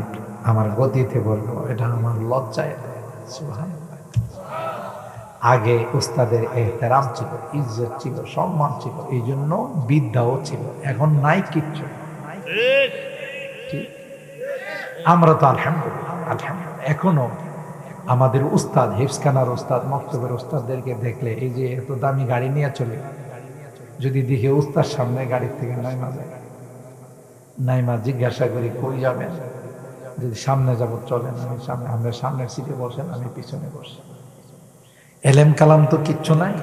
আমার গদিতে বলবো, এটা আমার লজ্জায়। সুবহানাল্লাহ। আগে উস্তাদের এহতেরাম ছিল, ইজ্জত ছিল, সম্মান ছিল, এই জন্য বিদ্যাও ছিল। এখন নাই কিচ্ছু। আমরা তো আলহামদুলিল্লাহ আলহামদুলিল্লাহ এখনো আমাদের উস্তাদ, হিফজখানার উস্তাদ, মক্তবের উস্তাদদেরকে দেখলে, এই যে এত দামি গাড়ি নিয়ে চলে, যদি দেখে উস্তাদ সামনে গাড়ির থেকে নাইমা জিজ্ঞাসা করি কই যাবেন, যদি সামনে যাব চলেন, আমি সামনে, আমরা সামনের সিটে বসেন, আমি পিছনে বসি। এলেম কালাম তো কিচ্ছু নাই,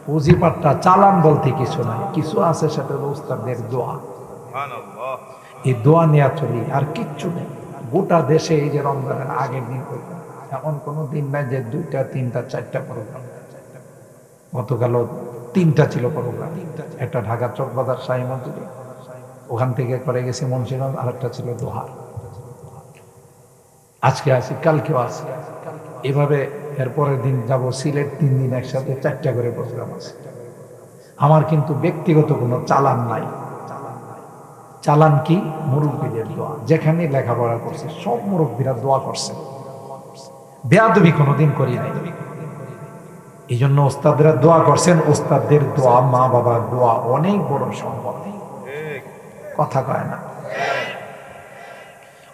পুঁজিপাট্টা চালান বলতে কিছু নাই, কিছু আছে সেটা হলো উস্তাদের দোয়া। এই দোয়া নিয়ে চলি, আর কিচ্ছু নেই। গোটা দেশে এই যে রমজানের আগের দিন করবেন, এমন কোনো দিন নাই যে 2টা 3টা 4টা প্রোগ্রাম। গতকালও 3টা ছিল প্রোগ্রাম, একটা ঢাকা চকবাজার শাহী মসজিদে, ওখান থেকে করে গেছি মুন্সিগঞ্জ, আর একটা ছিল দোহার। আজকে আছি, কালকেও আছি, এভাবে এরপরের দিন যাব সিলেট। 3 দিন একসাথে 4টা করে প্রোগ্রাম আছে। আমার কিন্তু ব্যক্তিগত কোনো চালান নাই। চালান কি? মুরব্বীদের দোয়া। যেখানে লেখাপড়া করছে সব মুরব্বীরা দোয়া করছে, বেয়াদবি কোনোদিন করি নাই। এই জন্য ওস্তাদরা দোয়া করছেন। ওস্তাদদের দোয়া, মা বাবার দোয়া অনেক বড় সম্পদ, কথা কয় না,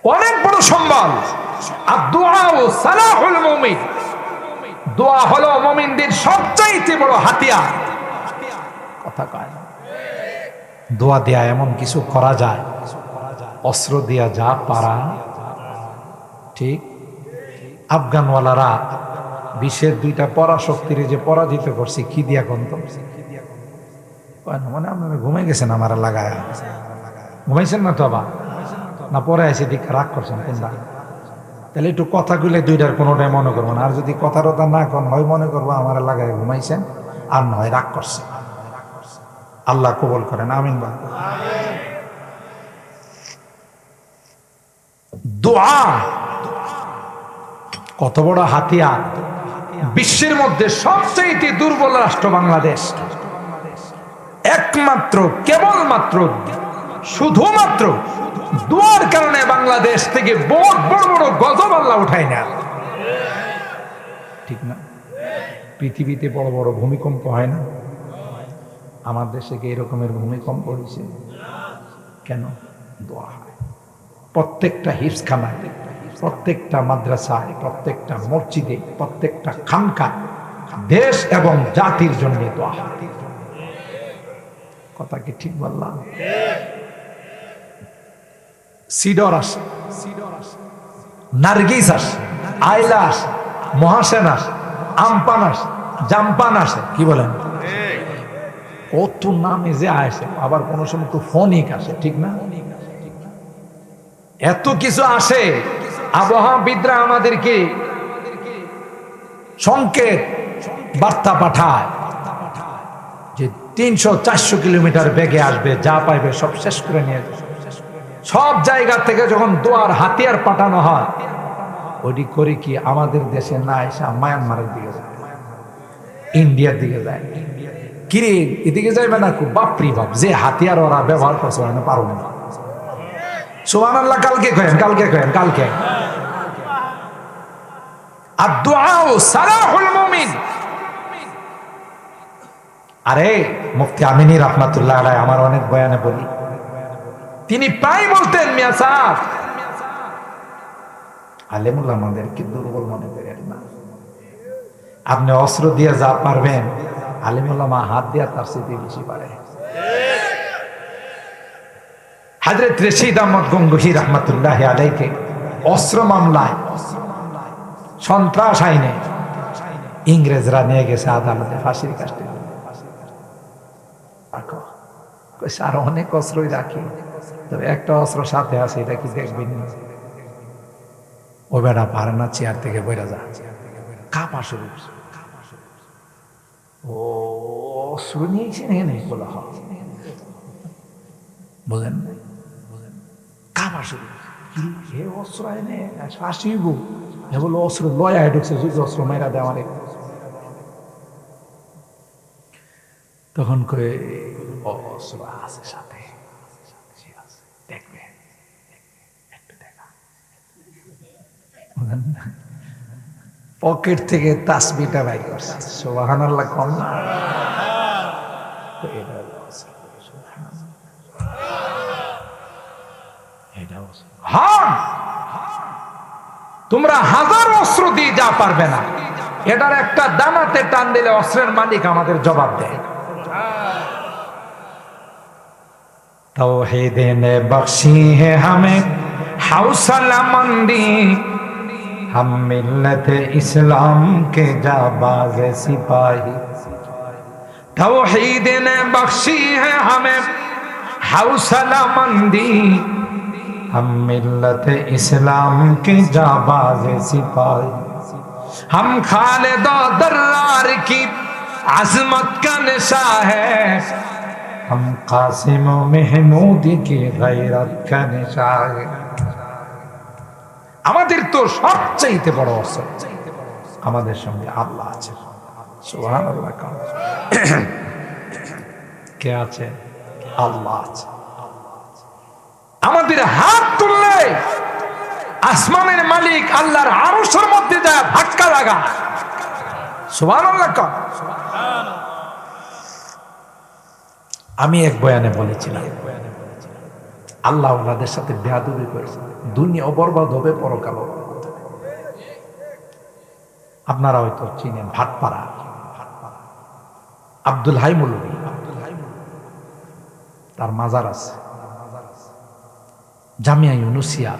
অনেক বড় সম্বল। আর দোয়া ও সালাহুল মুমিন, দোয়া হলো মুমিনদের সবচাইতে বড় হাতিয়ার, কথা কয় না। দোয়া দেয়া এমন কিছু করা যায়, অস্ত্র দিয়া যা পারা, ঠিক। আফগানওয়ালারা 20-এর 2টা পরাশক্তির যে পরাজিত করছে, কি দিয়া গন্ত মানে আপনারা ঘুমাই গেছেন, আমার লাগায় ঘুমাইছেন না তো? আবার না পরে এসে দিকে রাগ করছেন কোনটা? তাহলে একটু কথাগুলো দুইটার কোনোটাই মনে করবো না। আর যদি কথা টথা না কোন হয় মনে করবো আমার লাগায় ঘুমাইছেন, আর নয় রাগ করছে। আল্লাহ কবুল করেন, আমিন বলেন। দোয়া কত বড় হাতিয়ার। বিশ্বের মধ্যে সবচেয়ে দুর্বল রাষ্ট্র বাংলাদেশ, একমাত্র কেবলমাত্র শুধুমাত্র দোয়ার কারণে বাংলাদেশ থেকে বড় বড় বড় গজব আল্লাহ উঠায় না, ঠিক না? পৃথিবীতে বড় বড় ভূমিকম্প হয় না, আমার দেশে কি এরকমের ভূমিকম্প হয়েছে? কেন? দোয়া হয়। প্রত্যেকটা হিফজখানায়, প্রত্যেকটা মাদ্রাসায়, প্রত্যেকটা মসজিদে, প্রত্যেকটা খানকায় দেশ এবং জাতির জন্য দোয়া হয়। কথা কি ঠিক বললাম? সিডর আসে, নার্গিস আসে, আইলা আসে, মহাসেন আসে, আমপান আসে, জাম্পান আসে, কি বলেন? কত নামে যে আসে, আবার কোন সময় তো ফোনিক আসে, ঠিক না? এত কিছু আসে। আবহাওয়াবিদরা আমাদেরকে সংকেত বার্তা পাঠায় যে 300-400 কিলোমিটার বেগে আসবে, যা পাইবে সব শেষ করে নিয়ে যাবে। সব জায়গা থেকে যখন দোয়ার হাতিয়ার পাঠানো হয়, ওটি করে কি আমাদের দেশে না এসে মায়ানমারের দিকে যায়, ইন্ডিয়ার দিকে যায়। কিরে এদিকে যাইবে না? খুব বাপরি বাপ, যে হাতিয়ার ওরা ব্যবহার করছে না পারবো না। সুবহানাল্লাহ। কালকে কয়েন, কালকে কয়েন, কালকে। আর দুআউ সালাহুল মুমিন। আরে মুফতি আমিনী রাহমাতুল্লাহ আলাইহি আমার অনেক বয়ানে বলি, তিনি প্রায় বলতেন, মিয়া সাহেব আলেমুল আমাদেরকে দুর্বল মনে করেন না। আপনি অস্ত্র দিয়ে যা পারবেন, আলেমুল হাত দিয়ে তার চেয়ে বেশি পারে। হযরত রশিদ আহমদ গঙ্গোহী রাহমাতুল্লাহি আলাইহি অস্ত্র মামলায়, সন্ত্রাস আইনে ইংরেজরা নিয়ে গেছে আদালতে ফাঁসির কাস্টে। আর অনেক অস্ত্রই রাখি, তবে একটা অস্ত্র সাথে আছে, এটা কি দেখবেন? ও বেটা পারে না, চেয়ার থেকে বইরা যা, কাঁপা শুরু। ও অস্ত্র নিয়েছেন এনে বলা হয়, বুঝেন? কাঁপা শুরু। হে অস্ত্র এনে ফাঁসিব, বলো অস্ত্র লয়া ঢুকছে, যদি অস্ত্র মেরা দেয় আমারে। তখন করে অস্ত্র আছে সাথে, দেখবে একটু দেখা। পকেট থেকে তাসবিহটা বাইর করছে, সুবহানাল্লাহ কম না? তোমরা হাজার অস্ত্র দিয়ে যা পারবে না, এটার একটা দানাতে টান দিলে অস্ত্রের মালিক আমাদের জবাব দেয়। तौहीद ने बख्शी है हमें हौसला मंदी, हम मिल्लत इस्लाम के जाबाज सिपाही। तौहीद ने बख्शी है हमें हौसला मंदी, हम मिल्लत इस्लाम के जाबाज सिपाही। हम खालिद दर्रार की अजमत का निशा है, हम कासिम महमूद की गैरत का निशा है। আমাদের তো সবচেয়ে বড় অস্ত্র, আমাদের সঙ্গে আল্লাহ আছে। সুবহানাল্লাহ। কে আছে? আল্লাহ আছে। আমাদের হাত তুললে আসমানের মালিক আল্লাহর আরশের মধ্যে যায় ধাক্কা লাগা। সুবহানাল্লাহ। আমি এক বয়ানে বলেছিলাম, আল্লাহ ওনাদের সাথে বেয়াদবি করেছে, দুনিয়া বরবাদ হবে, পরকাল। আপনারা হয়তো চিনেন ভাটপাড়া আব্দুল হাই মৌলভী, তার মাজার আছে জামিয়া ইউনুসিয়া।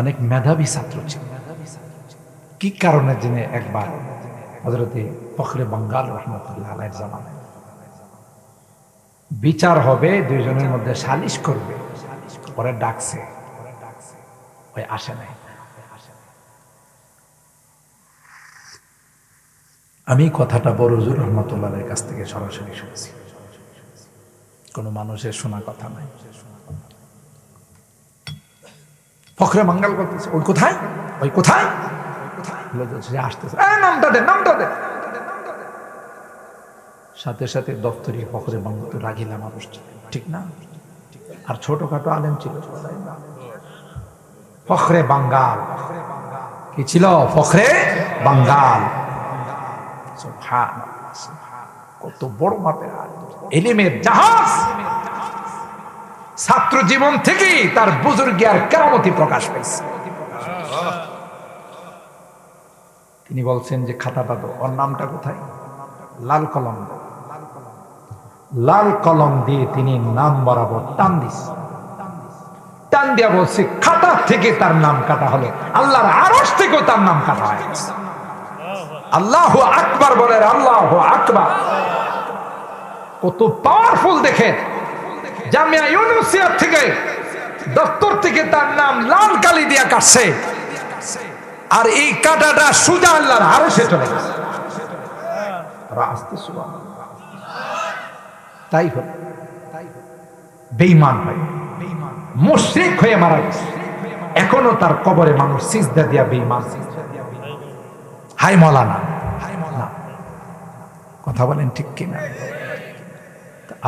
অনেক মেধাবী ছাত্র ছিল। কি কারণে জেনে একবার হযরতে ফখরে বাঙ্গাল রাহমাতুল্লাহ আলাইহির জামানায় বিচার হবে, দুইজনের মধ্যে সালিশ করবে, পরে ডাকছে, ওই আসে নাই। আমি কথাটা বড় হুজুর রহমতুল্লাহের কাছ থেকে সরাসরি শুনেছি, কোনো মানুষের শোনা কথা নাই। ফখরে বাঙ্গাল করতেছে, ওই কোথায়, ওই কোথায়, আসতেছে, নামটা দেন, নামটা দেন। সাথে সাথে দপ্তরি ফখরে বাঙ্গাল তো রাগিলা মানুষ, ঠিক না? আর ছোটখাটো আলেম ছিল, ফখরে বাঙ্গাল কি ছিল? ফখরে বাঙ্গাল। কত বড় মাপের ইলমের জাহাজ। ছাত্র জীবন থেকেই তার বুজুর্গি আর কেরামতি প্রকাশ পেয়েছে। তিনি বলছেন যে খাতাটা তো, ওর নামটা কোথায়? লাল কলম। লাল কলম দিয়ে তিনি নাম বরাবর টান দিছে, টান দিয়া বলছে খাতা থেকে তার নাম কাটা হলো, আল্লাহর আরশ থেকেও তার নাম কাটা হয়। আল্লাহু আকবার বলেন, আল্লাহু আকবার। কত পাওয়ারফুল দেখেন। জামিয়া ইউনুসিয়া থেকে, দপ্তর থেকে তার নাম লাল কালি দিয়া কাটছে, আর এই কাটাটা সুজা আল্লাহর আরশে চলে গেছে। তাই হল বেঈমান ভাই, মুশরিক হয়ে মারা গেছে, এখনো তার কবরে মানুষ সিজদা দিয়া বেঈমান। হাই মাওলানা, কথা বলেন ঠিক কিনা?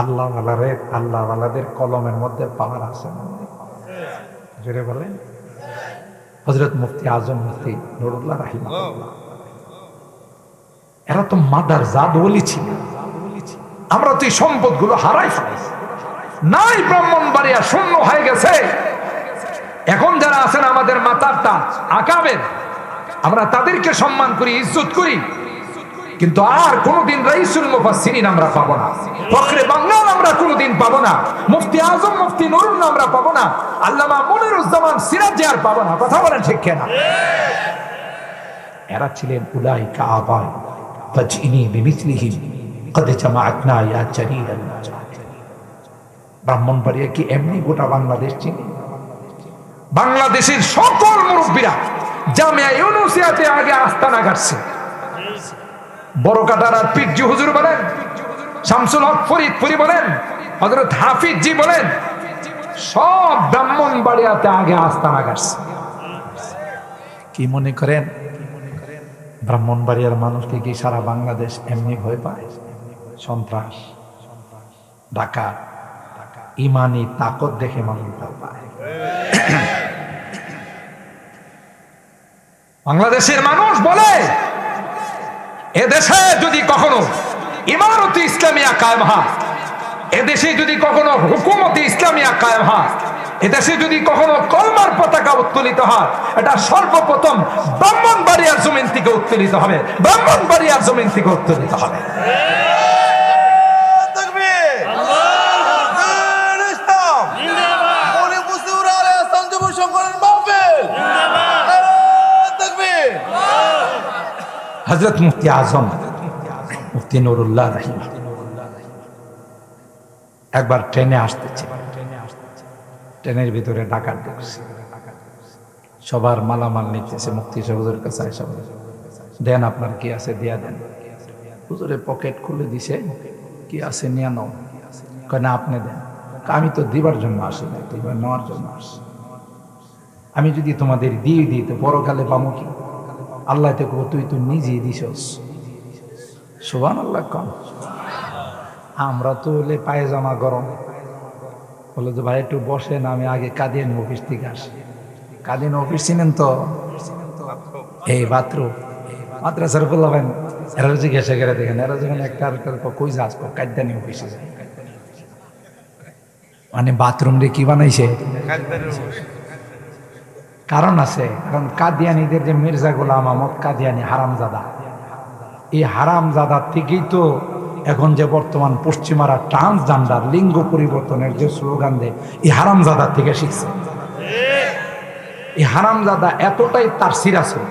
আল্লাহওয়ালাদের কলমের মধ্যে পাওয়ার আছে না? জোরে বলেন। হযরত মুফতি আজম মুফতি নুরুল্লাহ রাহিমাহুল্লাহ, এরা তো মাদার জাদ ওলি ছিল। আমরা তো এই সম্পদ গুলো হারাই ফেলেছি, নাই, ব্রাহ্মণবাড়িয়া শূন্য হয়ে গেছে। এখন যারা আছেন আমাদের মাতারটা আকাবের, আমরা তাদেরকে সম্মান করি, ইজ্জত করি, কিন্তু আর কোনদিন রাইসুল মুফাসসিরিন আমরা পাবো না, ফখরে বাঙ্গাল আমরা কোনদিন পাবো না, মুফতি আজম মুফতি নুরুল্লাহ আমরা পাবো না, আল্লামা মনিরুজ্জামান সিরাজি আর পাবো না। কথা বলেন ঠিক কিনা? এরা ছিলেন উলাইকা আবাই ফাজইনি বিমিসলিহিম কদ জামাআতনা ইয়া জারিরাল মুজাহিদিন। ব্রাহ্মণবাড়িয়া কি এমনি গোটা বাংলাদেশ চিনি? বাংলাদেশের সকল মুরব্বীরা জামিয়া ইউনুসিয়াতে আগে আস্তানা গাড়ছে। বড় কাটার আর পীরজি হুজুর বলেন, শামসুল হক ফরিদপুরি বলেন, হযরত হাফিজ জি বলেন, সব ব্রাহ্মণবাড়িয়াতে আগে আস্তানা গাড়ছে। কি মনে করেন ব্রাহ্মণবাড়িয়ার মানুষকে কি সারা বাংলাদেশ এমনি ভয় পায়? সন্ত্রাস, ডাকাত, ইমানি তাকত দেখে মানুষ ভয় পায়। বাংলাদেশের মানুষ বলে, এদেশে যদি কখনো ইমারতে ইসলামিয়া কায়েম হয়, এদেশে যদি কখনো হুকুমতে ইসলামিয়া কায়েম হয়, এদেশে যদি কখনো কলমার পতাকা উত্তোলিত হয়, এটা সর্বপ্রথম ব্রাহ্মণবাড়িয়ার জমিন থেকে উত্তোলিত হবে, ব্রাহ্মণবাড়িয়ার জমিন থেকে উত্তোলিত হবে। হযরত মুফতি আজম মুফতি নুরুল্লাহ রাহিমাহুল্লাহ একবার ট্রেনে আসতেছে, ট্রেনের ভিতরে ডাকাত ঢুকছে, সবার মালামাল নিতেছে। মুফতি সাহেবের কাছে আয়েশা বলে, দেন আপনার কি আছে দিয়া দেন। হুজুরের পকেট খুলে দিছে, কি আছে নিয়ে নাও। কয় না আপনি দেন। আমি তো দিবার জন্য আসি না, তোমরা নেওয়ার জন্য আসি। আমি যদি তোমাদের দিয়ে দিই তো পরকালে পাবো কি? আল্লাহ তো কব, তুই তো নিজেই দিছস। সুবহানাল্লাহ কম। আমরা তো হলে পায়জামা গরম, বলে যে ভাই একটু বসেন, আমি আগে কাদিয়ান অফিস থেকে আসি। কাদিয়ান অফিস চিনেন তো? এই বাথরুম মাদ্রাসার বলবেন, এরা জিজ্ঞাসা করে দেখেন, এরা যখন একটা কই যাস, কাদিয়ানি অফিসে যায়। মানে বাথরুম রে কি বানাইছে? কারণ আছে, কারণ কাদিয়ানিদের যে মির্জা গোলাম আহমদ কাদিয়ানি হারামজাদা, এই হারামজাদার থেকেই তো এখন যে বর্তমান পশ্চিমারা ট্রান্সজেন্ডার লিঙ্গ পরিবর্তনের যে স্লোগান দেয়, এই হারামজাদার থেকে শিখছে। এই হারামজাদা এতটাই তারসিরা ছিল,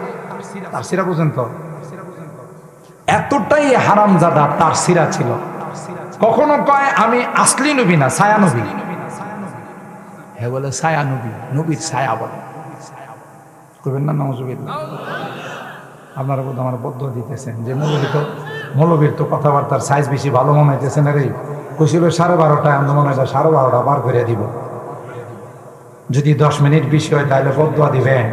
তারসিরা বুঝেন তো? এতটাই হারামজাদা তারসিরা ছিল, কখনো কয় আমি আসলি নবী না, ছায়া নবী। হ্যাঁ বলে ছায়া নবী, নবীর ছায়া বলে, করবেন না নাউজুবিল্লাহ। আপনারা বোধ আমার বদ্ধ দিতেছেন যে মৌলবীর তো কথাবার্তার সাইজ বেশি ভালো মনে হইতেছে না রে, কইছিল 12:30টায়, আমরা মনে হয় 12:30 বার করে দিব। যদি 10 মিনিট বেশি হয় তাহলে বদ্ধ দিবেন।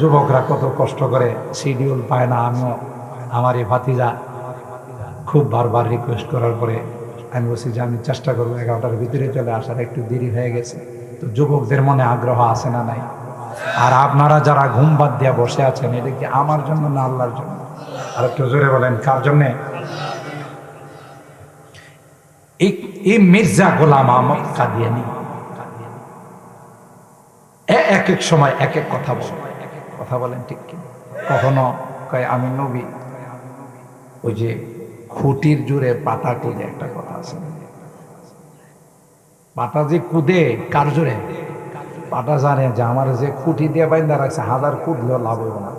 যুবকরা কত কষ্ট করে, শিডিউল পায় না। আমিও আমার এই ভাতিজা খুব বারবার রিকোয়েস্ট করার পরে আমি বলছি যে আমি চেষ্টা করবো 11টার ভিতরে চলে আসার, একটু দেরি হয়ে গেছে। তো যুবকদের মনে আগ্রহ আছে না নাই? আর আপনারা যারা ঘুম বাদ দিয়া বসে আছেন, এটা কি আমার জন্য না আল্লাহর জন্য? আর একটু জোরে বলেন, কার জন্যে? এই মির্জা গোলাম আহমদ কাদিয়ানী এক এক সময় এক এক কথা বলেন, ঠিক কি? কখনো কয় আমি নবী, ওই যে খুঁটির জোরে পাতা কুদে, একটা কথা আছে, পাতা যে কুদে কার জোরে? পাটা জানে যে আমার যে খুঁটি দিয়ে বাইন্দা রাখছে, 1000 কুদলেও লাভ হইব না।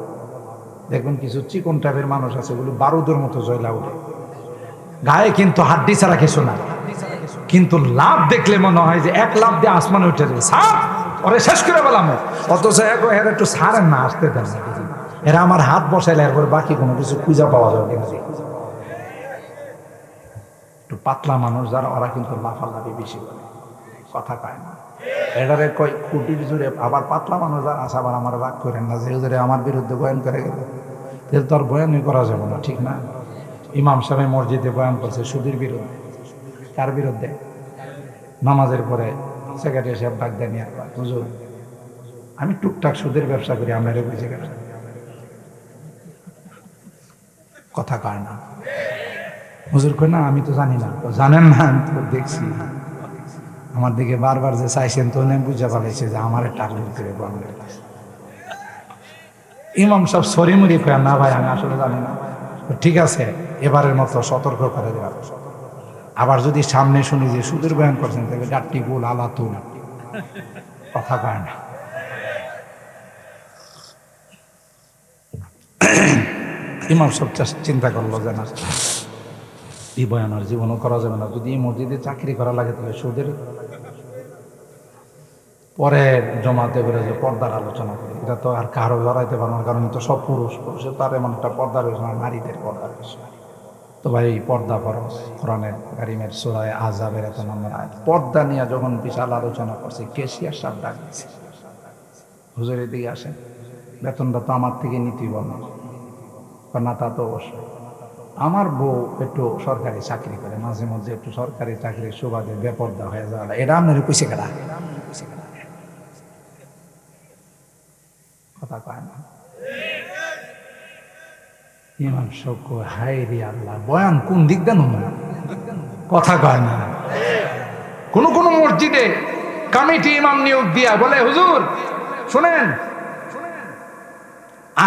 দেখুন কিছু চিকন টাইপের মানুষ আছে, ওগুলো বারুদের মতো জয়লা উঠে, গায়ে কিন্তু হাড্ডি ছাড়া কিছু না, কিন্তু লাভ দেখলে মনে হয় যে এক লাভ দিয়ে আসমানে উঠে যাবে, সাপ ওরে শেষ করে বললাম। অথচ এর একটু সারেন না, আসতে দেন না। এরা আমার হাত বসাইলে এরপর বাকি কোনো কিছু খুঁজা পাওয়া যাবে কিনা। একটু পাতলা মানুষ যারা, ওরা কিন্তু লাফালাফি বেশি করে, কথা পায় না। এটারে কয় খুঁটির জুড়ে। আবার পাতলা মানুষ যারা আছে, আবার আমার রাগ করেন না যে হুজুরে আমার বিরুদ্ধে বয়ান করে গেল, তাহলে তো আর বয়ানই করা যাবে না, ঠিক না? ইমাম সাহেব মসজিদে বয়ান করছে সুদের বিরুদ্ধে। কার বিরুদ্ধে? নামাজের পরে সেক্রেটারি সাহেব ডাক দেন, হুজুর আমি টুকটাক সুদের ব্যবসা করি, আপনার বুঝে গেল, কথা কয় না। হুজুর কয় না আমি তো জানি না। জানেন না? আমি তো দেখছি, আমার দিকে বারবার যে চাইছেন, তো বুঝে পালাইছে যে আমার টার্গেট করে বলবে। ইমাম সাহেব সরি মুড়ি কয়, না ভাই আমি আসলে জানি না। ঠিক আছে, এবারের মতো সতর্ক করে দেওয়া। আবার যদি সামনে শুনি যে সুদের বয়ান করছেন, তাহলে ডাট্টি গোল আলা তুল, কথা কয় না। ইমাম সাহেব চিন্তা করলো যে না, এই বয়ান আর জীবনও করা যাবে না। যদি এই মসজিদে চাকরি করা লাগে তাহলে সুদের পরের জমাতে করে যে পর্দার আলোচনা করি, এটা তো আর কারো জড়াইতে পারবো না, কারণ তো সব পুরুষের তার এমন একটা পর্দা রয়েছে, নারীদের পর্দা রয়েছে। তো ভাই পর্দা ফরজ, কোরআনের কারিমের সূরা আযাবের 1 নম্বর আয়াত। পর্দা নিয়ে যখন বিশাল আলোচনা করছে, কেশিয়ার সাহেব ডাক দিয়েছে, হুজুর এদিকে আসেন, বেতনটা তো আমার থেকে নিতেই বলেন। না তা তো অবশ্যই, আমার বউ একটু সরকারি চাকরি করে, মাঝে মধ্যে একটু সরকারি চাকরির সুবাদে বেপর্দা হয়ে যাওয়া, এটা আপনার কইছে কেনা? কথা কয় না। ইমাম সাহেব কয়, হায় রে আল্লাহ, বয়ান কোন দিক দেন? কথা কয় না। কোন কোন মসজিদে কমিটি ইমাম নিয়োগ দিয়া বলে, হুজুর শুনেন,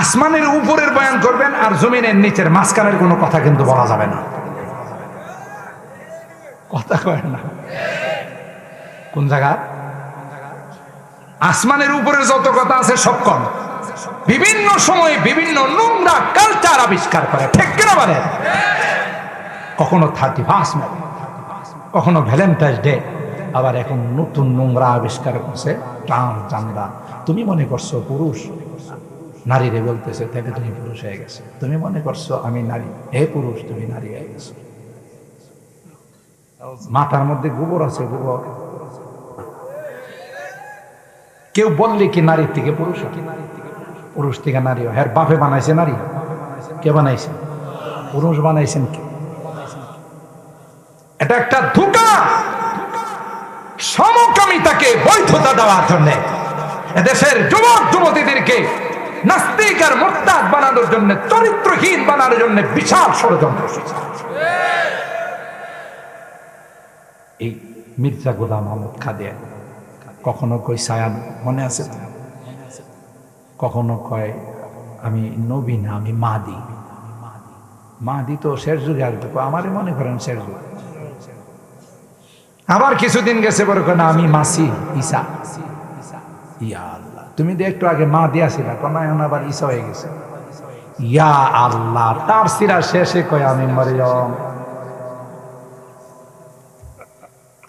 আসমানের উপরের বয়ান করবেন আর জমিনের নিচের মাঝখানের কোনো কথা কিন্তু বলা যাবে না, কথা কয় না। কোন জায়গা? আসমানের উপরে যত কথা আছে সব কম, বিভিন্ন সময়ে বিভিন্ন নোংরা কালচার আবিষ্কার করে, ঠিক কিনা বলে? কখনো 31 মে, কখনো ভ্যালেন্টাইন্স ডে, আবার এখন নতুন নোংরা আবিষ্কার করছে ট্রান্সজেন্ডার। তুমি মনে করছো পুরুষ, নারীরে বলতেছে তাহলে তুমি পুরুষ হয়ে গেছে। তুমি মনে করছো আমি নারী, হে পুরুষ তুমি নারী হয়ে গেছো। মাথার মধ্যে গোবর আছে, গোবর। কেউ বললে কি নারীর থেকে পুরুষ, পুরুষ থেকে নারী? হ্যাঁ, বাপে বানাইছে নারী? কে বানাইছে? পুরুষ বানাইছেন কে? এটা একটা ধোঁকা, সমকামিতাকে বৈধতা দেওয়ার জন্য এদেশের যুবক যুবতীদেরকে নাস্তিক আর মুরতাদ বানানোর জন্য, চরিত্রহীন বানানোর জন্য বিশাল ষড়যন্ত্র। এই মির্জা গোলাম আহমদ কাদিয়ানী কখনো কই সায়ান, মনে আছে? কখনো কয় আমি নবী না, আমি মাহদি। মাহদি তো শেষ যুগে আসবে, আমারই মনে করেন শেষ যুগে। আবার কিছুদিন গেছে বড় না, আমি মাসি ঈসা। ইয়া আল্লাহ, তুমি তো একটু আগে মা দিয়াছিলা, কোনা এখন আবার ঈসা হয়ে গেছে। ইয়া আল্লাহ, তার সিরা শেষে কয় আমি মরিয়ম।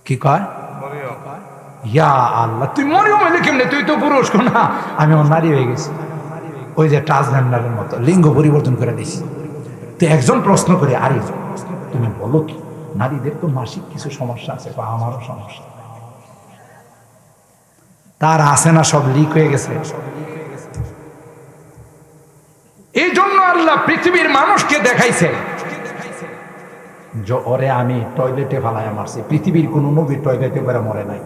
কি কয়? ইয়া আল্লাহ, তুই মরিয়ম হইলে কেমনে? তুই তো পুরুষ। কোনা আমি নারী হয়ে গেছি। ওই যে ট্রান্সজেন্ডারের মতো লিঙ্গ পরিবর্তন করে দিছি। তো একজন প্রশ্ন করে, আরে তুমি বলো কি নারীদের তো মাসিক কিছু সমস্যা আছে, বা আমারও সমস্যা, তার আছে না, সব লিক হয়ে গেছে। এই জন্য আল্লাহ পৃথিবীর মানুষকে দেখাইছে যে ওরে আমি টয়লেটে ফালাইয়া মারছি। পৃথিবীর কোন নবী টয়লেটে করে মরে নাই।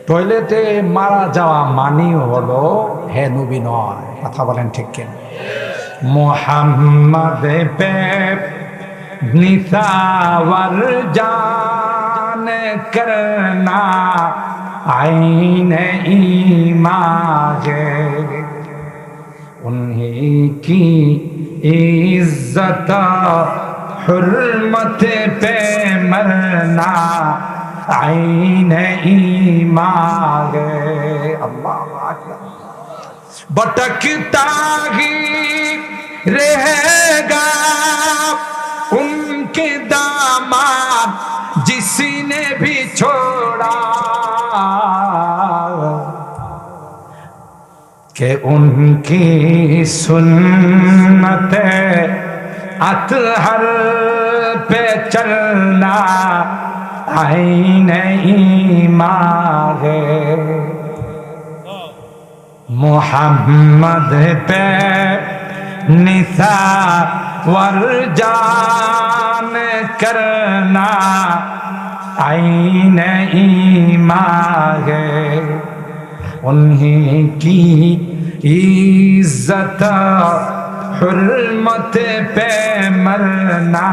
টয়লেটে মারা যাওয়া মানি হলো হে নবী নয়। কথা বলেন ঠিক কেন? মোহাম্মদ পে নিসাওয়ার জান করনা आईन ईमान उन्हीं की इज्जत हुर्मत पे मरना आईन ईमान। अल्लाह अकबर। भटकता ही रहेगा उनके दामाद जिसने भी छोड़ा कि उनकी सुन्नत अतहर पे चलना आईन ईमान है। मोहम्मद पे निसा वरजान करना आईन ईमान है। उन्हीं की इज्जत हुर्मत पे मरना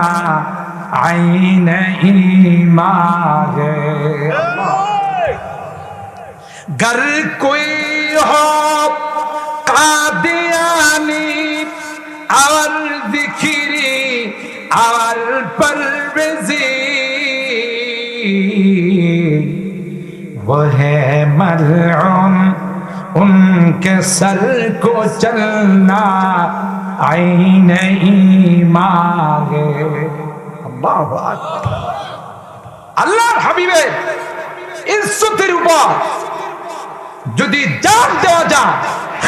आईन ईमान है। गर कोई हो कादियानी और जिक्री और परवेज़ी वो है मलऊन उनके सर को चलना आईन ईमान है। अल्लाहु আকবার। আল্লাহর হাবিবের ইজ্জতের উপর যদি জান দেওয়া যায়,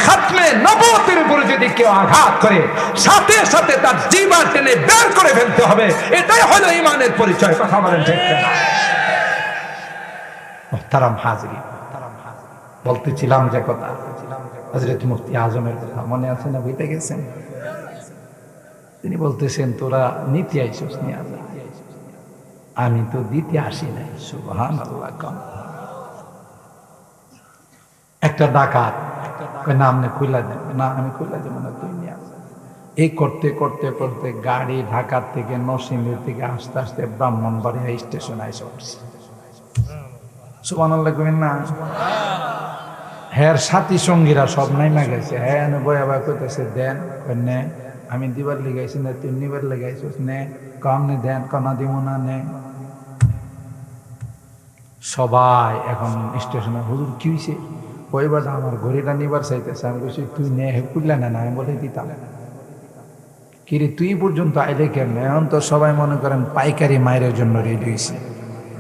খাতমে নবুয়তের উপর যদি কেউ আঘাত করে, সাথে সাথে তার জিহ্বা টেনে বের করে ফেলতে হবে। এটাই হলো ঈমানের পরিচয়। কথা বলেন ঠিক না? মুহতারাম হাজিরিন, বলতেছিলাম যে কথা হযরত মুফতি আজমের কথা মনে আছে না? ভুলে গেছেন? তিনি বলতেছেন, তোরা নীতি আইসোস নিয়ে যা, আমি তো দিতে আসি নাই। সুবহানাল্লাহ। একটা ডাকাত না, আপনি খুলে দেন না, আমি খুলে দেব না, তুই নিয়ে আস। এই করতে করতে করতে গাড়ি ঢাকা থেকে নরসিংদী থেকে আস্তে আস্তে ব্রাহ্মণবাড়িয়া স্টেশন আইসা উঠছে। সুবহানাল্লাহ কইবেন না? হ্যাঁ, সাথী সঙ্গীরা সব নাইমা গেছে। হ্যাঁ, বয়া বয়া কইতেছে, দেন নে, আমি দিবার লেগাইছি না, তুই নিবার লেগাইছিস নে, কামনে দেন, কানা দিব না নে। সবাই এখন স্টেশনে, হুজুর কি হয়েছে? কইবার আমার ঘড়িটা নিবার চাইতেছে। আমি বলছি, তুই নে, খুললে না, আমি বলে দিতাম। কিরে তুই পর্যন্ত আইলে কেন? এখন তো সবাই মনে করেন পাইকারি মায়ের জন্য রেডি হয়েছে।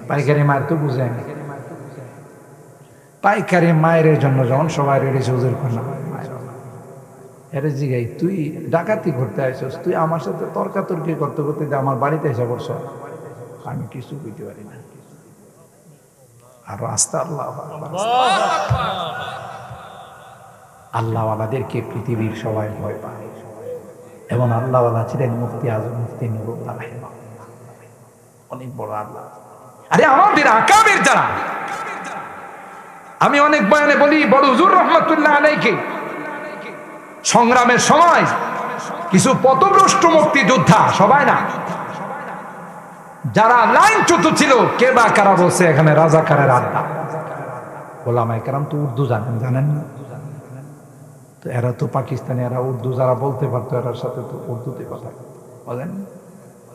পাইকারি মায়ের তো বুঝেন, পাইকারি মায়ের জন্য যখন সবাই রেডি হয়েছে, হুজুর কন্যা এরে জিগাই, তুই ডাকাতি করতে আসছিস, তুই আমার সাথে তর্কাতর্কি করতে করতে আমার বাড়িতে এসে পড়ছ। আমি কিছু বুঝতে পারি না। আর আস্তে আল্লাহওয়ালাদেরকে পৃথিবীর সবাই ভয় পায়, এবং আল্লাহওয়ালা ছিলেন মুফতি আজম, মুফতি নুরুল্লাহ রাহিমাহুল্লাহ, অনেক বড় আল্লাহ। আরে আমাদের আকাবের যারা, আমি অনেক বয়ানে বলি, বড় হুজুর রহমাতুল্লাহ আলাইহি সংগ্রামের সময় কিছু পথভ্রষ্ট মুক্তিযোদ্ধা, সবাই না, যারা লাইনচ্যুত ছিল, কে বা কারা বলছে এখানে রাজাকারের আড্ডা। ওলামায়ে কেরাম তো উর্দু জানেন না, তো এরা তো পাকিস্তানি, এরা উর্দু যারা বলতে পারতো, এরার সাথে তো উর্দুতে কথা বলেন।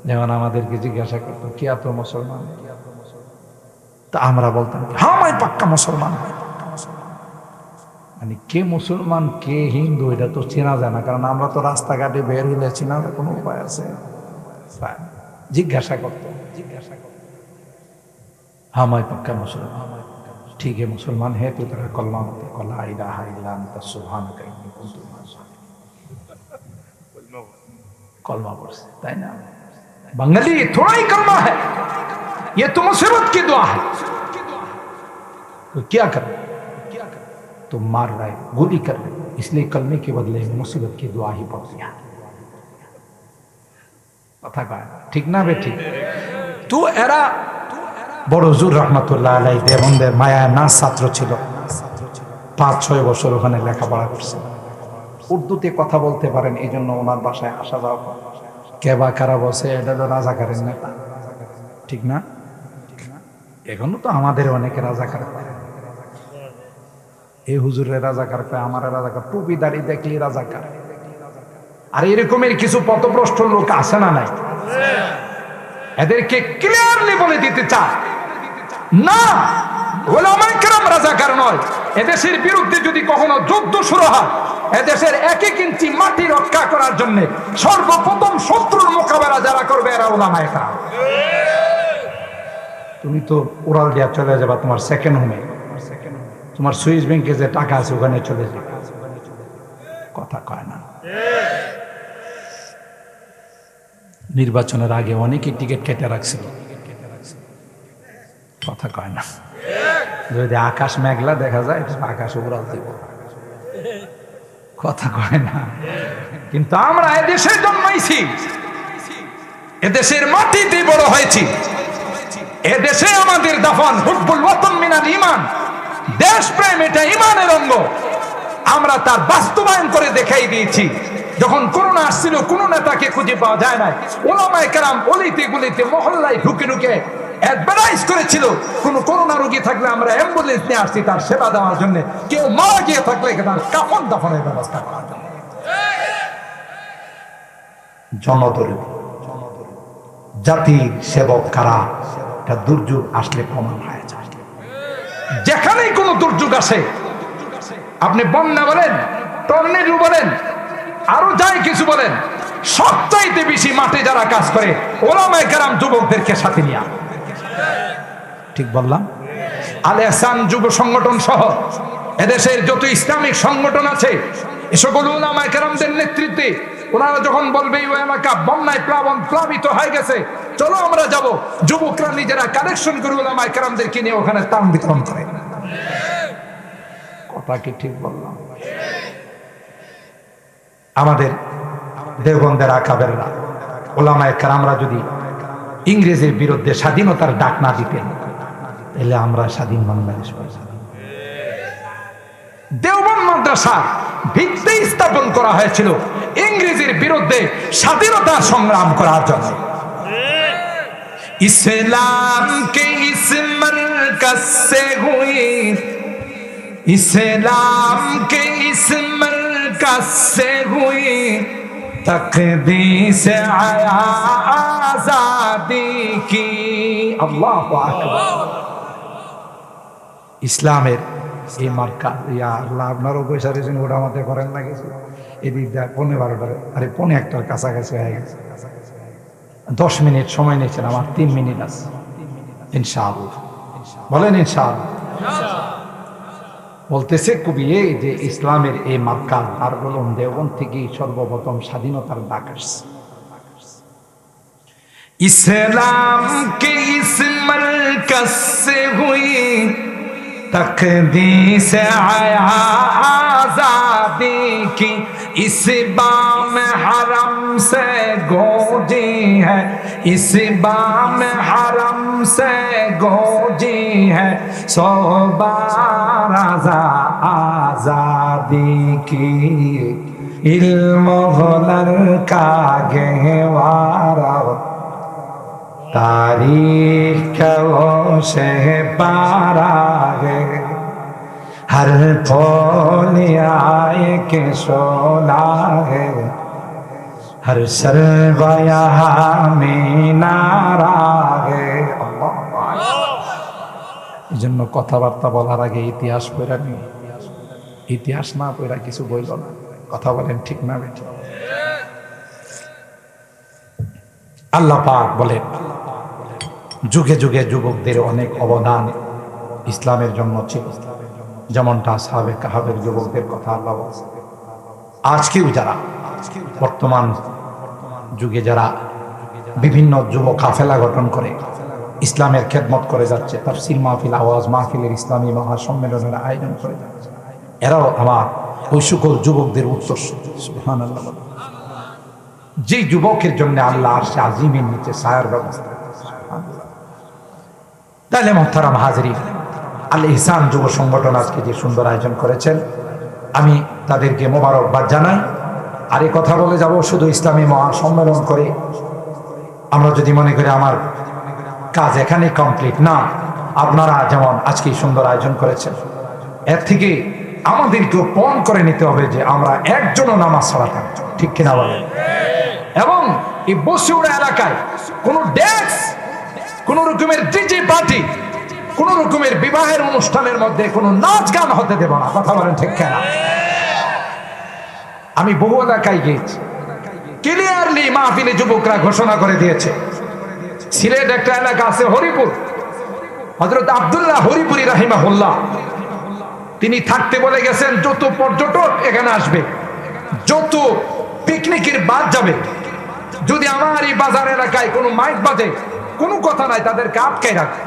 যেমন আমাদেরকে জিজ্ঞাসা করতো, কে তো মুসলমান, তা আমরা বলতাম, হ্যাঁ আমি পাক্কা মুসলমান। মানে কে মুসলমান কে হিন্দু এটা তো চেনা যায় না, কারণ আমরা তো রাস্তাঘাটে বের হইলে চেনার কোনো উপায় আছে? জিজ্ঞাসা করতো, হ্যাঁ मैं पक्का मुसलमान। ठीक है मुसलमान है तो तेरा कलमा मत कला इलाहा इल्ला अंता सुब्हानका इन्नी कुन्तु मिनज़ जालिमीन। कलमा पढ़ছে তাই না बंगाली थोड़ा ही कलमा है ये तो मुसीबत की दुआ है तो क्या कर तो मार रहा है गोली कर रहे इसलिए कलमे के बदले मुसीबत की दुआ ही पढ़ दिया কথা কয় ঠিক না বে ঠিক তো এরা বড় হুজুর রাহমাতুল্লাহ আলাইহি দেবন্দের মায়া না ছাত্র ছিল 5-6 বছর ওখানে লেখাপড়া করছে উর্দুতে কথা বলতে পারেন এইজন্য ওনার বাসায় আসা যাওয়া কেবা কারা বসে এটা তো রাজাকারের নেতা ঠিক না এখনো তো আমাদের অনেকে রাজাকার এই হুজুরের রাজাকার কয় আমার রাজাকার টুপি দাড়ি দেখলি রাজাকার আর এরকমের কিছু পথভ্রষ্ট লোক আছে না নাই এদেরকে ক্লিয়ারলি বলে দিতে চায় না ওলামায়ে কেরাম রাজাকার নয় এদেশের বিরুদ্ধে যদি কখনো যুদ্ধ শুরু হয় এদেশের 1 ইঞ্চি মাটি রক্ষা করার জন্য সর্বপ্রথম শত্রুর মোকাবেলা যারা করবে এরা ওলামায়ে কেরাম তুমি তো উড়াল দিয়া চলে যাবা তোমার সেকেন্ড হোমে তোমার সুইস ব্যাংকে যে টাকা আছে ওখানে চলে যাবে কথা কয় না নির্বাচনের আগে অনেকে টিকিট কেটে রাখছিল কথা কয় না যদি আকাশ মেঘলা দেখা যায় আকাশ উড়াল দিব কথা কয় না কিন্তু আমরা এদেশে জন্মাইছি এদেশের মাটিতে বড় হয়েছি এদেশে আমাদের দাফন হুব্বুল ওয়াতন মিনাল ঈমান দেশপ্রেম এটা ঈমানের অঙ্গ আমরা তার বাস্তবায়ন করে দেখাই দিয়েছি যখন করোনা আসছিল কোন নেতাকে খুঁজে পাওয়া যায় না ওলামায়ে কেরাম অলিতে গলিতে মহল্লায় ঢুকে ঢুকে অ্যাডভার্টাইজ করেছিল কোন করোনা রোগী থাকলে আমরা অ্যাম্বুলেন্স নিয়ে আসছি তার সেবা দেওয়ার জন্য কেউ মারা গিয়ে থাকলে তার কাফন দাফনের ব্যবস্থা করার জন্য জনদরদি জাতির সেবক কারা এটা দুর্যোগ আসলে প্রমাণ হয়ে যায় যেখানেই কোনো দুর্যোগ আসে আপনি বন্যা বলেন টর্নেডো বলেন আরো যাই কিছু বলেন সবচাইতে বেশি মাঠে যারা কাজ করে ওলামায়ে কেরাম যুবকদেরকে সাথে নিয়ে ঠিক বললাম আল ইহসান যুব সংগঠন সহ এদেশের যত ইসলামিক সংগঠন আছে এ সকল ওলামায়ে কেরামদের নেতৃত্বে ওনারা যখন বলবে ওই এলাকা বন্যায় প্লাবিত হয়ে গেছে চলো আমরা যাব যুবকরা নিজেরা কালেকশন করে ওলামায়ে কেরামদেরকে নিয়ে ওখানে ত্রাণ বিতরণ করে কথা কি ঠিক বললাম আমাদের দেওবন্দের আকাবেররা ওলামায়ে কেরামরা যদি ইংরেজের বিরুদ্ধে স্বাধীনতার ডাক না দিতেন তাহলে আমরা স্বাধীন বাংলাদেশ পাইতাম দেওবন্দ মাদ্রাসা ভিত্তি স্থাপন করা হয়েছিল ইংরেজের বিরুদ্ধে স্বাধীনতা সংগ্রাম করার জন্য ইসলাম কে ইস মারকাজ সে হুই ইসলাম কে ইস মারকাজ সে হুই तकदीस आया आजादी की अल्लाहु আকবার ইসলামের এই মার্কা ইয়া আল্লাহ আপনারও পয়সা রেছেন ওটা আমাদের করেন না কিছু এদিক দেখ 12:30 আরে 1:45 কাছাকাছি হয়ে গেছে 10 মিনিট সময় নিয়েছেন আমার 3 মিনিট আছে ইনশাআল্লাহ বলেন ইনশাআল্লাহ বলতেছে কবি এই যে ইসলামের এই মার্কা দারুল উলুম দেওবন্দ থেকে সর্বপ্রথম স্বাধীনতার ডাক আসছে ইসলাম কে ইস মারকাজ সে হুই तकदीस आया आजादी की इस बाम हरम से गूंजी है इस बाम हरम से गूंजी है सौ बार आजादी की इल्म हुनर का गहवारा तारीख का वो शहबारा है हर फूल आए के शोला है हर सरवया में नारा है এই জন্য কথাবার্তা বলার আগে ইতিহাস পড়া নি ইতিহাস না পড়া কিছু বইল না কথা বলেন ঠিক না বেঠিক আল্লাহ পাক বলেন যুগে যুগে যুবকদের অনেক অবদান ইসলামের জন্য ছিল যেমনটা আসহাবে কাহাবের যুবকদের কথা আল্লাহ বলেন আজকেও যারা বর্তমান যুগে যারা বিভিন্ন যুব কাফেলা গঠন করে ইসলামের খেদমত করে যাচ্ছে, তাফসীর মাহফিল, আওয়াজ মাহফিলের ইসলামী মহাসম্মেলনের আয়োজন করে যাচ্ছে, এরাও আমার ওই সকল যুবকদের উত্তরসূরি। সুবহানাল্লাহ। যে যুবকের জন্য আল্লাহ আরশে আজিমের নিচে ছায়ার ব্যবস্থা। তাহলে মুহতারাম হাজরিন, আল ইহসান যুব সংগঠন আজকে যে সুন্দর আয়োজন করেছেন, আমি তাদেরকে মোবারকবাদ জানাই। আর এই কথা বলে যাব, শুধু ইসলামী মহাসম্মেলন করে আমরা যদি মনে করি আমার কাজ এখানে কমপ্লিট না, আপনারা যেমন আজকে সুন্দর আয়োজন করেছেন, এর থেকে আমাদেরকেও পণ করে নিতে হবে যে আমরা একজনও নামাজ ছাড়া থাকবো, ঠিক কিনা বলেন? এবং এই বসিউড়া এলাকায় কোন ডেস্ক, কোন রকমের ডিজে পার্টি, কোন রকমের বিবাহের অনুষ্ঠানের মধ্যে কোনো নাচ গান হতে দেব না, কথা বলেন ঠিক কিনা? আমি বহু এলাকায় গিয়েছি, ক্লিয়ারলি মাহফিলে যুবকরা ঘোষণা করে দিয়েছে। সিলেট একটা এলাকা আছে হরিপুর, হযরত আব্দুল্লাহ হরিপুরি রাহিমাহুল্লাহ, তিনি থাকতে বলে গেছেন যত পর্যটক এখানে আসবে, যত পিকনিকের বাদ যাবে, যদি আমার এই বাজার এলাকায় কোনো মাইক বাজে, কোনো কথা নাই, তাদেরকে আটকাই রাখবে।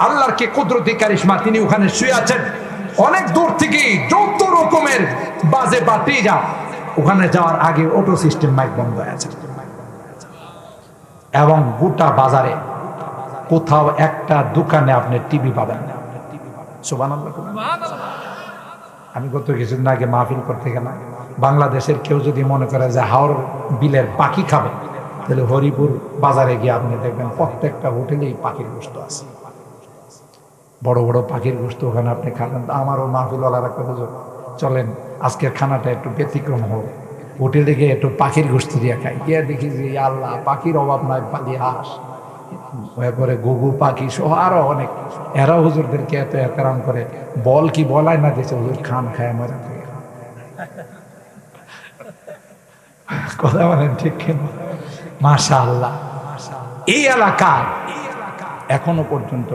আল্লাহর কি কুদরতি কারিশমা, তিনি ওখানে শুয়ে আছেন। অনেক দূর থেকে যত রকমের বাজে বাতি যা, ওখানে যাওয়ার আগে অটো সিস্টেম মাইক বন্ধ হয়ে আছে। এবং গোটা বাজারে কোথাও একটা দোকানে আপনি টিভি পাবেন না। সুবহানাল্লাহ। আমি গত কিছুদিন আগে মাহফিল করতে গেলাম, বাংলাদেশের কেউ যদি মনে করে যে হাওড় বিলের পাখি খাবে, তাহলে হরিপুর বাজারে গিয়ে আপনি দেখবেন প্রত্যেকটা হোটেলেই পাখির গোশত আছে, বড় বড় পাখির গোশত ওখানে আপনি খাবেন। আমারও মাহফিলওয়ালারা কথা, চলেন আজকের খানাটা একটু ব্যতিক্রম হোক, হোটেলে গিয়ে একটু পাখির গোশত দিয়ে খাই। গিয়ে দেখি যে আল্লাহ, পাখির অভাব নয়, পালি হাঁস, এরপরে ঘুঘু পাখি সহ আরো অনেক। এরা হুজুরদেরকে এত এহতেরাম করে, বল কি বলাই না দিয়েছে, হুজুর খান খায় মরে থাকে। কথা বলেন ঠিক কিনা? মাশাআল্লাহ। এই এলাকায় এখনো পর্যন্ত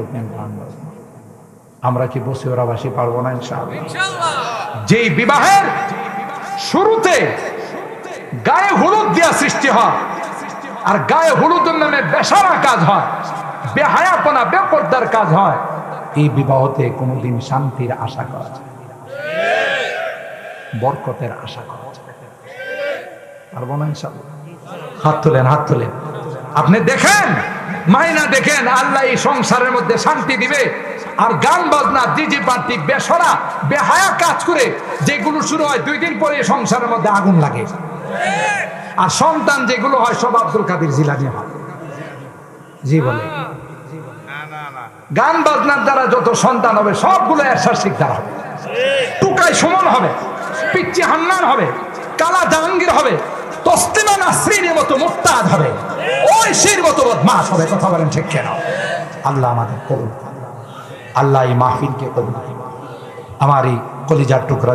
আমরা কি বসিউরাবাসী পারবো না ইনশাআল্লাহ? যেই বিবাহের শুরুতে গায়ে হলুদ দিয়া সৃষ্টি হয়, আর গায়ে হলুদের নামে বেশারা কাজ হয়, বেহায়াপনা বেপরদার কাজ হয়, এই বিবাহতে কোনোদিন শান্তির আশা করা যায়, বরকতের আশা করা যায় পারবো না ইনশাআল্লাহ। হাত তোলেন, হাত তোলেন। আপনি দেখেন, মাইনা দেখেন, আল্লাহ এই সংসারের মধ্যে শান্তি দিবে। আর গান বাজনা, ডিজে পার্টি, বেসরা বেহায়া কাজ করে যেগুলো শুরু হয়, 2 দিন পরে সংসারের মধ্যে আগুন লাগে। আর সন্তান যেগুলো হয় সব আব্দুল কাদের জিলানী হয়। জি বলে, গান বাজনার দ্বারা যত সন্তান হবে সবগুলো এরশাদ শিকদার হবে, টুকাই সুমন হবে, পিচ্চি হান্নান হবে, কালা জাহাঙ্গীর হবে, তসলিমা নাসরিনের মতো মুক্তাদ হবে, ঐশীর মতো বদমাশ হবে। কথা বলেন ঠিক কিনা? আল্লাহ আমাদের কবুল, আল্লাহ এই মাহফিলকে কবুল। আমার এই কলিজার টুকরা